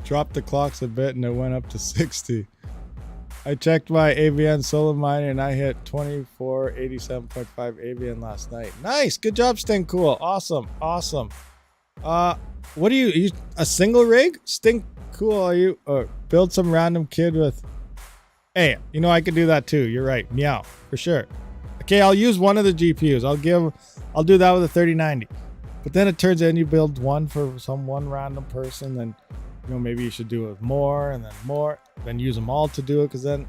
Dropped the clocks a bit and it went up to 60. I checked my AVN solo miner and I hit 2487.5 AVN last night. Nice, good job, Stink Cool. Awesome, awesome. What are you a single rig? Stink Cool, are you build some random kid with? Hey, you know I could do that too. You're right, meow, for sure. Okay, I'll use one of the GPUs. I'll do that with a 3090. But then it turns in you build one for one random person, then you know maybe you should do it more and then more, then use them all to do it, because then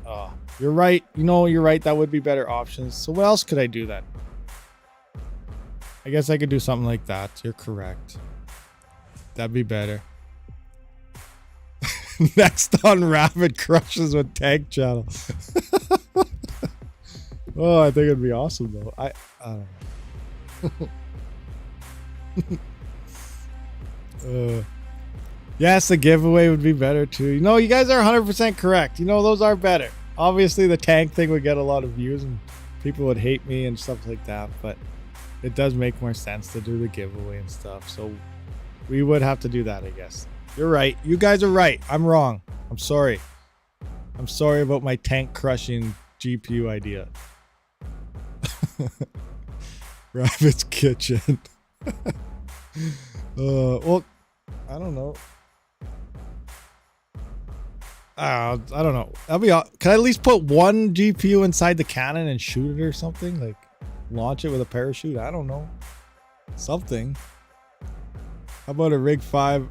you're right. You know, you're right, that would be better options. So what else could I do then? I guess I could do something like that. You're correct. That'd be better. Next on Rabid crushes with tank channel. Oh, I think it'd be awesome though. I don't know. Yes, the giveaway would be better too. You know, you guys are 100% correct. You know, those are better. Obviously, the tank thing would get a lot of views and people would hate me and stuff like that, but it does make more sense to do the giveaway and stuff. So we would have to do that, I guess. You're right. You guys are right. I'm wrong. I'm sorry. I'm sorry about my tank crushing GPU idea. Rabid's kitchen. Well, I don't know. I don't know. That'll be. Can I at least put one GPU inside the cannon and shoot it or something? Like launch it with a parachute? I don't know. Something. How about a rig 5?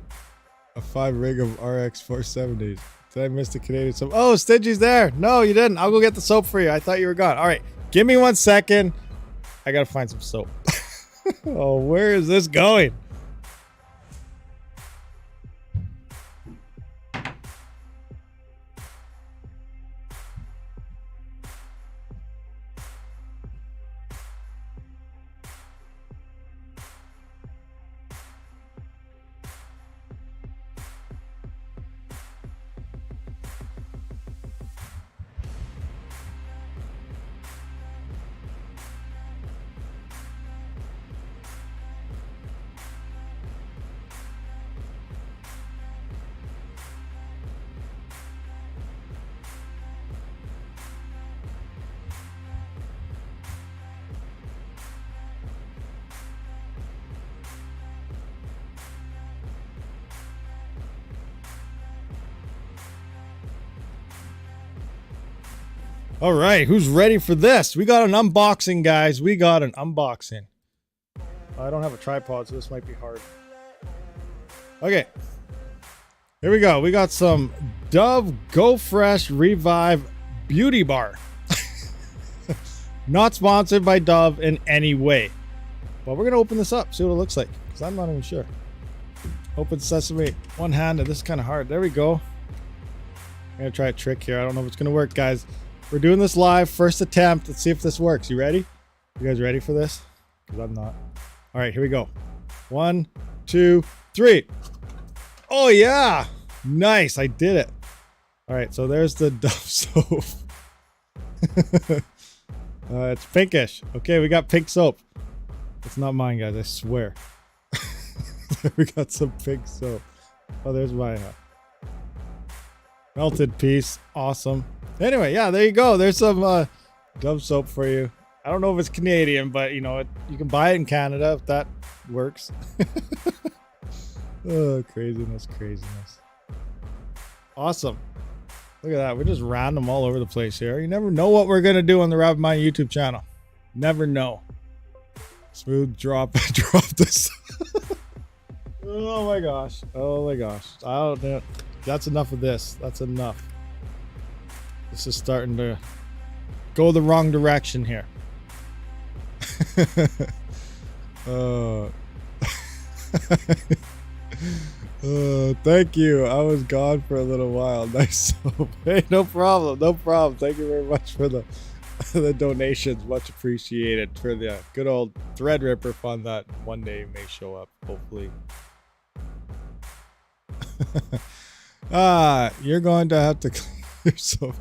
A 5 rig of RX 470s. Did I miss the Canadian soap? Oh, Stingy's there. No, you didn't. I'll go get the soap for you. I thought you were gone. All right. Give me 1 second. I got to find some soap. Oh, where is this going? All right, who's ready for this? We got an unboxing, guys. We got an unboxing. I don't have a tripod, so this might be hard. Okay. Here we go. We got some Dove Go Fresh Revive Beauty Bar. Not sponsored by Dove in any way. But we're going to open this up, see what it looks like, because I'm not even sure. Open sesame, one-handed. This is kind of hard. There we go. I'm going to try a trick here. I don't know if it's going to work, guys. We're doing this live, first attempt. Let's see if this works. You ready? You guys ready for this? Because I'm not. All right, here we go. 1, 2, 3. Oh, yeah. Nice. I did it. All right, so there's the Dove soap. It's pinkish. Okay, we got pink soap. It's not mine, guys. I swear. We got some pink soap. Oh, there's my melted piece. Awesome. Anyway, yeah, there you go. There's some Dove soap for you. I don't know if it's Canadian, but you know, you can buy it in Canada if that works. Oh, craziness, craziness. Awesome. Look at that. We're just random all over the place here. You never know what we're going to do on the RabidMining YouTube channel. Never know. Smooth drop. Drop this. Oh my gosh. Oh my gosh. I don't know. That's enough of this. That's enough. This is starting to go the wrong direction here. Thank you. I was gone for a little while. Nice soap. Hey, no problem. No problem. Thank you very much for the donations. Much appreciated for the good old thread ripper fund that one day may show up, hopefully. You're going to have to clean yourself.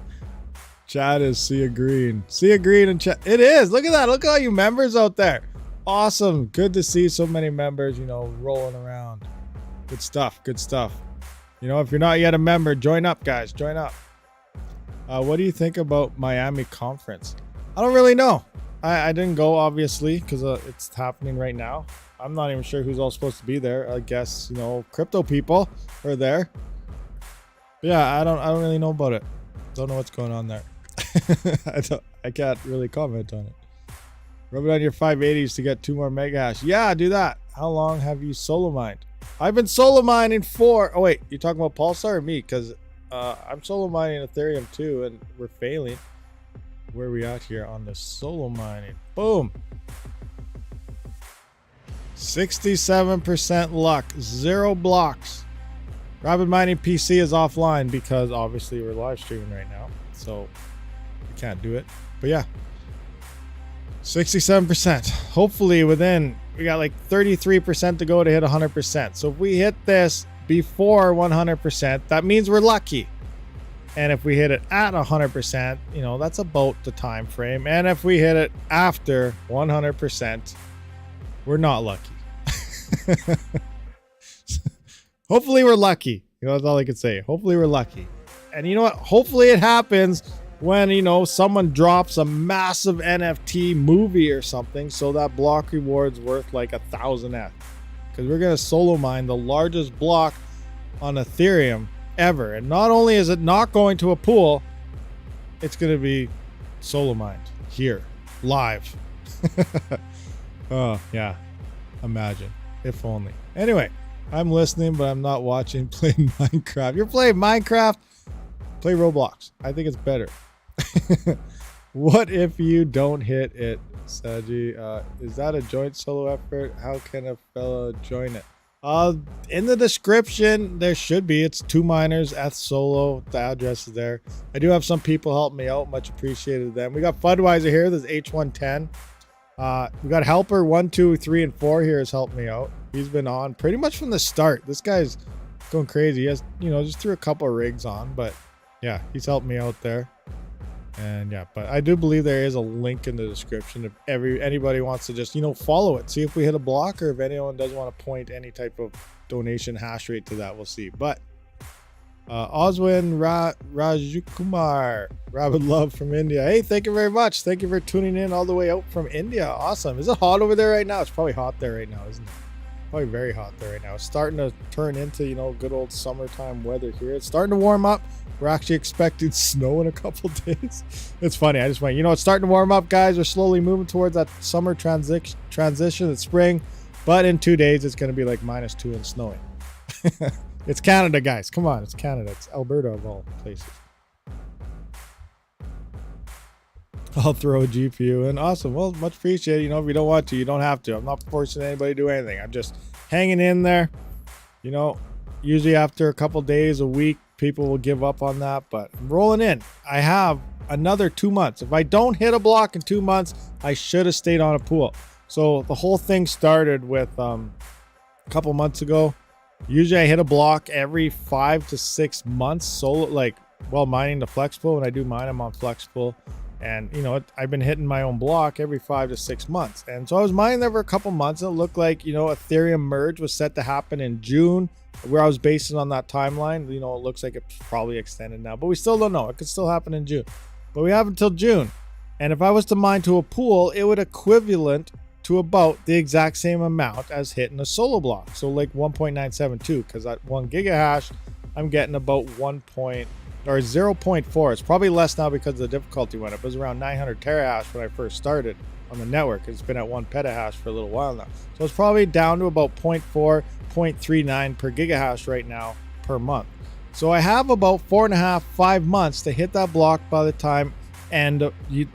Chat is Sea Green. Sea Green and chat. It is. Look at that. Look at all you members out there. Awesome. Good to see so many members, you know, rolling around. Good stuff. Good stuff. You know, if you're not yet a member, join up, guys. Join up. What do you think about Miami conference? I don't really know. I didn't go, obviously, because it's happening right now. I'm not even sure who's all supposed to be there. I guess, you know, crypto people are there. But yeah, I don't really know about it. Don't know what's going on there. I can't really comment on it. Rub it on your 580s to get 2 more mega hash. Yeah, do that. How long have you solo mined? I've been solo mining for... Oh, wait. You talking about Pulsar or me? Because I'm solo mining Ethereum too, and we're failing. Where are we at here on the solo mining? Boom. 67% luck. 0 blocks. RabidMining PC is offline because obviously we're live streaming right now. So we can't do it. But yeah. 67%. Hopefully within, we got like 33% to go to hit 100%. So if we hit this before 100%, that means we're lucky. And if we hit it at 100%, you know, that's about the time frame. And if we hit it after 100%, we're not lucky. Hopefully we're lucky. You know, that's all I could say. Hopefully we're lucky. And you know what? Hopefully it happens when, you know, someone drops a massive NFT movie or something, so that block reward's worth like 1,000x. Because we're going to solo mine the largest block on Ethereum ever. And not only is it not going to a pool, it's going to be solo mined here, live. Oh, yeah. Imagine. If only. Anyway, I'm listening, but I'm not watching. Playing Minecraft. You're playing Minecraft? Play Roblox. I think it's better. What if you don't hit it, Saji? Is that a joint solo effort? How can a fella join it? In the description, there should be. It's 2 miners, Eth Solo. The address is there. I do have some people help me out. Much appreciated them. We got Fudweiser here. There's H110. We got Helper 1, 2, 3, and 4 here has helped me out. He's been on pretty much from the start. This guy's going crazy. He has, you know, just threw a couple of rigs on, but yeah, he's helped me out there. And yeah, but I do believe there is a link in the description if anybody wants to just, you know, follow it, see if we hit a block, or if anyone does want to point any type of donation hash rate to that, we'll see. But Oswin Rajukumar, Rabid Love from India. Hey, thank you very much. Thank you for tuning in all the way out from India. Awesome. Is it hot over there right now? It's probably hot there right now, isn't it? Probably very hot there right now. It's starting to turn into, you know, good old summertime weather here. It's starting to warm up. We're actually expecting snow in a couple days. It's funny. I just went, you know, it's starting to warm up, guys. We're slowly moving towards that summer transition. It's spring, but in 2 days, it's going to be like -2 and snowing. It's Canada, guys. Come on. It's Canada. It's Alberta of all places. I'll throw a GPU in. Awesome. Well, much appreciated. You know, if you don't want to, you don't have to. I'm not forcing anybody to do anything. I'm just hanging in there. You know, usually after a couple days, a week, people will give up on that, but I'm rolling in. I have another 2 months. If I don't hit a block in 2 months, I should have stayed on a pool. So the whole thing started with a couple months ago. Usually I hit a block every 5 to 6 months. Solo, like, while mining the flex pool. When I do mine, I'm on flex pool. And, you know, I've been hitting my own block every 5 to 6 months. And so I was mining there for a couple months. And it looked like, you know, Ethereum merge was set to happen in June, where I was basing on that timeline. You know, it looks like it's probably extended now, but we still don't know. It could still happen in June. But we have until June. And if I was to mine to a pool, it would equivalent to about the exact same amount as hitting a solo block. So like 1.972, because at 1 gigahash, I'm getting about 0.4. It's probably less now because the difficulty went up. It was around 900 terahash when I first started on the network. It's been at 1 petahash for a little while now. So it's probably down to about 0.4, 0.39 per gigahash right now per month. So I have about 4.5, 5 months to hit that block by the time, and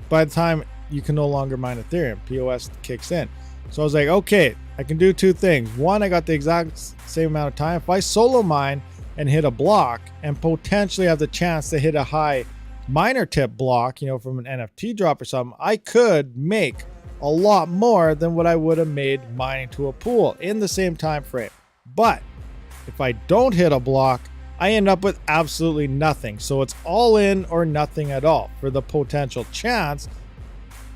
by the time you can no longer mine Ethereum, POS kicks in. So I was like, okay, I can do 2 things. One, I got the exact same amount of time. If I solo mine and hit a block and potentially have the chance to hit a high miner tip block, you know, from an NFT drop or something, I could make a lot more than what I would have made mining to a pool in the same time frame. But if I don't hit a block, I end up with absolutely nothing. So it's all in or nothing at all for the potential chance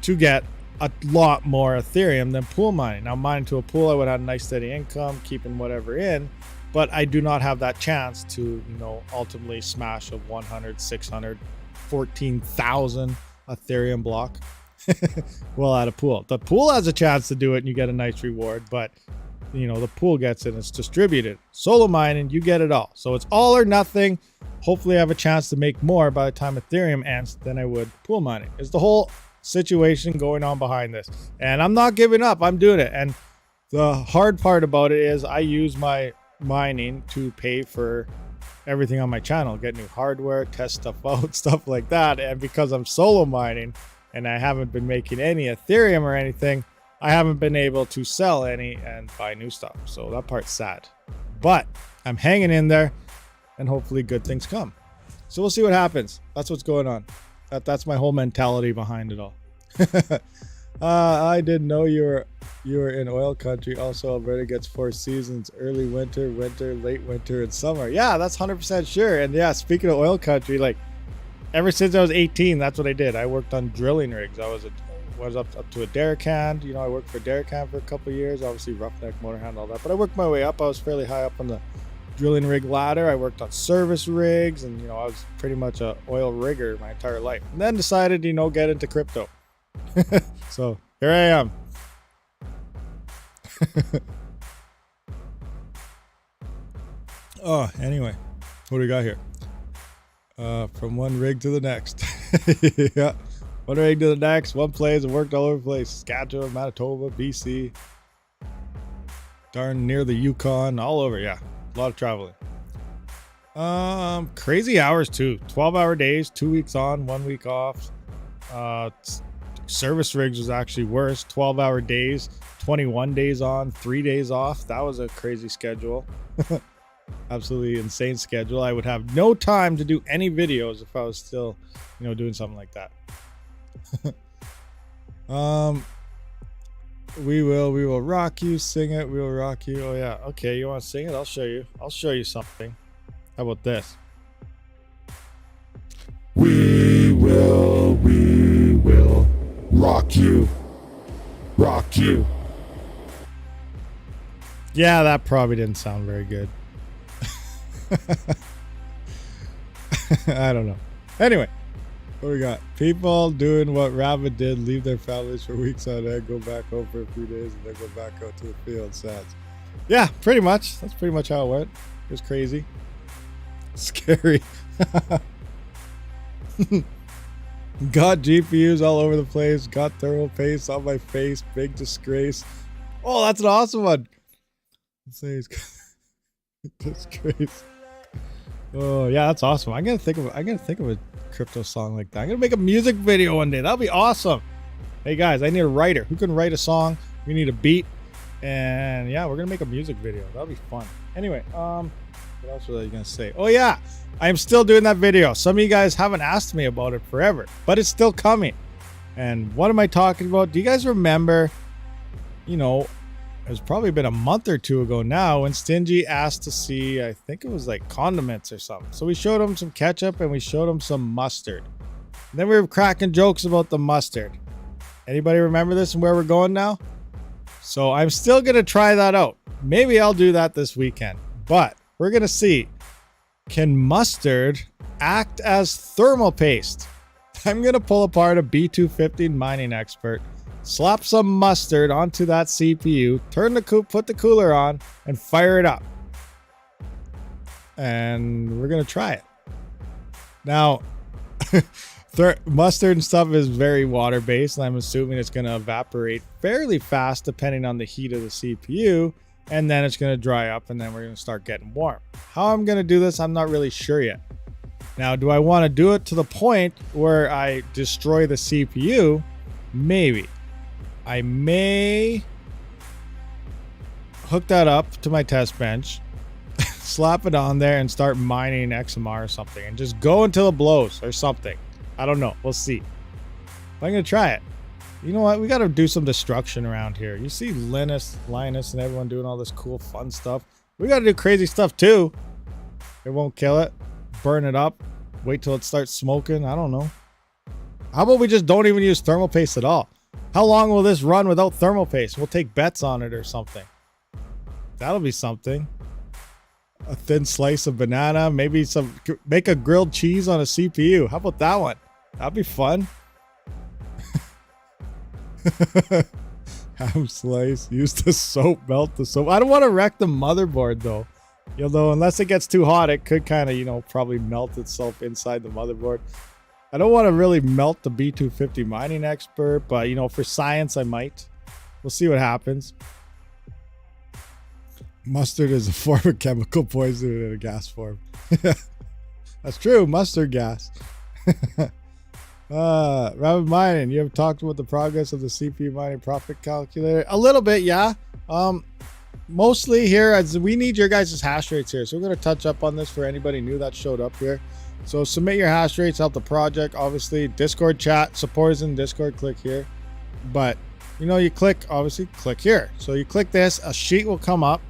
to get a lot more Ethereum than pool mining. Now, mining to a pool, I would have a nice steady income, keeping whatever in, but I do not have that chance to, you know, ultimately smash a 100, 600, 14,000 Ethereum block while at a pool. The pool has a chance to do it and you get a nice reward, but you know, the pool gets it and it's distributed. Solo mining, you get it all. So it's all or nothing. Hopefully I have a chance to make more by the time Ethereum ends than I would pool mining. Is the whole situation going on behind this. And I'm not giving up. I'm doing it. And the hard part about it is I use my mining to pay for everything on my channel, get new hardware, test stuff out, stuff like that. And because I'm solo mining and I haven't been making any Ethereum or anything, I haven't been able to sell any and buy new stuff. So that part's sad, but I'm hanging in there and hopefully good things come. So we'll see what happens. That's what's going on. That's my whole mentality behind it all. I didn't know you were in oil country. Also, Alberta gets 4 seasons: early winter, winter, late winter, and summer. Yeah, that's 100% sure. And yeah, speaking of oil country, like ever since I was 18, that's what I did. I worked on drilling rigs. I was up to a derrick hand. You know, I worked for derrick hand for a couple of years. Obviously, roughneck, motor hand, all that. But I worked my way up. I was fairly high up on the drilling rig ladder. I worked on service rigs, and you know, I was pretty much a oil rigger my entire life. And then decided, you know, get into crypto. So here I am. Oh, anyway, what do we got here? From one rig to the next. Yeah, one rig to the next. One place and worked all over the place. Saskatchewan, Manitoba, BC, darn near the Yukon, all over. Yeah, a lot of traveling. Crazy hours too. 12-hour days, 2 weeks on, 1 week off. Service rigs was actually worse. 12-hour days, 21 days on, 3 days off. That was a crazy schedule. Absolutely insane schedule. I would have no time to do any videos if I was still, you know, doing something like that. We will rock you. Sing it. We will rock you. Oh yeah. Okay, you want to sing it? I'll show you. I'll show you something. How about this? We will rock you. Rock you. Yeah, that probably didn't sound very good. I don't know. Anyway, what we got? People doing what Rabid did, leave their families for weeks on end, go back home for a few days, and then go back out to the field. Sad. Yeah, pretty much. That's pretty much how it went. It was crazy. Scary. Got GPUs all over the place. Got thermal paste on my face. Big disgrace. Oh, that's an awesome one. Disgrace. Oh yeah, that's awesome. I'm gonna think of a crypto song like that. I'm gonna make a music video one day. That'll be awesome. Hey guys, I need a writer who can write a song. We need a beat, and yeah, we're gonna make a music video. That'll be fun. Anyway, what else was I gonna say? Oh yeah, I'm still doing that video. Some of you guys haven't asked me about it forever, but it's still coming. And what am I talking about? Do you guys remember, you know, it's probably been a month or two ago now when Stingy asked to see, I think it was like condiments or something. So we showed him some ketchup and we showed him some mustard. And then we were cracking jokes about the mustard. Anybody remember this and where we're going now? So I'm still going to try that out. Maybe I'll do that this weekend, but we're going to see, can mustard act as thermal paste? I'm going to pull apart a B250 mining expert, slap some mustard onto that CPU, put the cooler on, and fire it up. And we're going to try it. Now, mustard and stuff is very water-based, and I'm assuming it's going to evaporate fairly fast depending on the heat of the CPU, and then it's going to dry up, and then we're going to start getting warm. How I'm going to do this, I'm not really sure yet. Now, do I want to do it to the point where I destroy the CPU? Maybe. I may hook that up to my test bench, slap it on there, and start mining XMR or something, and just go until it blows or something. I don't know. We'll see. But I'm going to try it. You know what? We got to do some destruction around here. You see Linus, and everyone doing all this cool, fun stuff. We got to do crazy stuff too. It won't kill it. Burn it up. Wait till it starts smoking. I don't know. How about we just don't even use thermal paste at all? How long will this run without thermal paste? We'll take bets on it or something. That'll be something. A thin slice of banana. Maybe make a grilled cheese on a CPU. How about that one? That'd be fun. Ham slice. Use the soap. Melt the soap. I don't want to wreck the motherboard though. Although unless it gets too hot, it could kind of, you know, probably melt itself inside the motherboard. I don't want to really melt the B250 mining expert, but you know, for science I might. We'll see what happens. Mustard is a form of chemical poison in a gas form. That's true. Mustard gas. RabidMining, you have talked about the progress of the CPU mining profit calculator? A little bit, yeah. Mostly here, as we need your guys' hash rates here. So we're going to touch up on this for anybody new that showed up here. So submit your hash rates, help the project. Obviously, Discord chat, supporters in Discord, click here. But, you know, you click, obviously, click here. So you click this, a sheet will come up,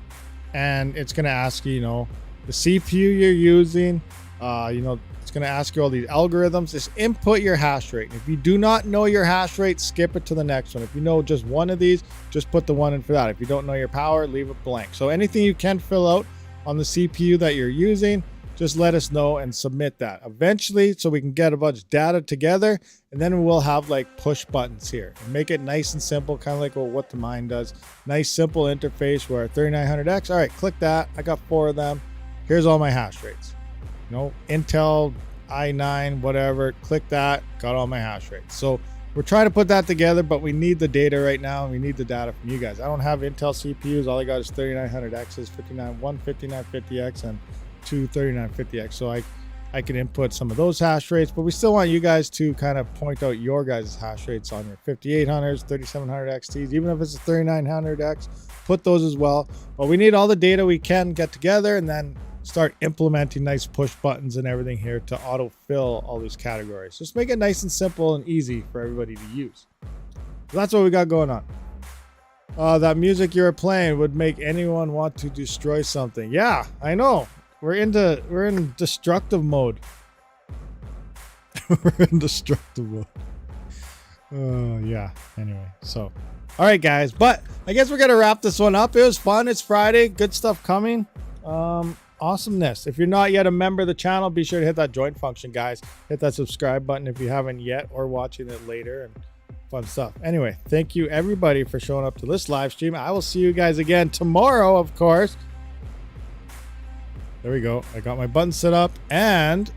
and it's going to ask you, you know, the CPU you're using. You know, it's going to ask you all these algorithms. Just input your hash rate. If you do not know your hash rate, skip it to the next one. If you know just one of these, just put the one in for that. If you don't know your power, leave it blank. So anything you can fill out on the CPU that you're using, just let us know and submit that eventually so we can get a bunch of data together, and then we'll have like push buttons here and make it nice and simple, kind of like what the mine does. Nice simple interface where 3900X, all right, click that. I got 4 of them. Here's all my hash rates. You know, Intel, i9, whatever, click that, got all my hash rates. So we're trying to put that together, but we need the data right now, and we need the data from you guys. I don't have Intel CPUs. All I got is 3900Xs, 5950X, and 3950X. So I can input some of those hash rates, but we still want you guys to kind of point out your guys' hash rates on your 5800s, 3700 XTs, even if it's a 3900X, put those as well. But we need all the data we can get together and then start implementing nice push buttons and everything here to autofill all these categories. Just make it nice and simple and easy for everybody to use. So that's what we got going on. That music you're playing would make anyone want to destroy something. Yeah, I know. We're in destructive mode. We're in destructive mode. Yeah. Anyway, so all right, guys. But I guess we're gonna wrap this one up. It was fun. It's Friday. Good stuff coming. Awesomeness. If you're not yet a member of the channel, be sure to hit that join function, guys. Hit that subscribe button if you haven't yet, or watching it later, and fun stuff. Anyway, thank you everybody for showing up to this live stream. I will see you guys again tomorrow, of course. There we go. I got my button set up, and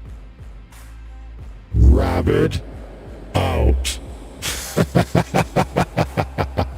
Rabid out.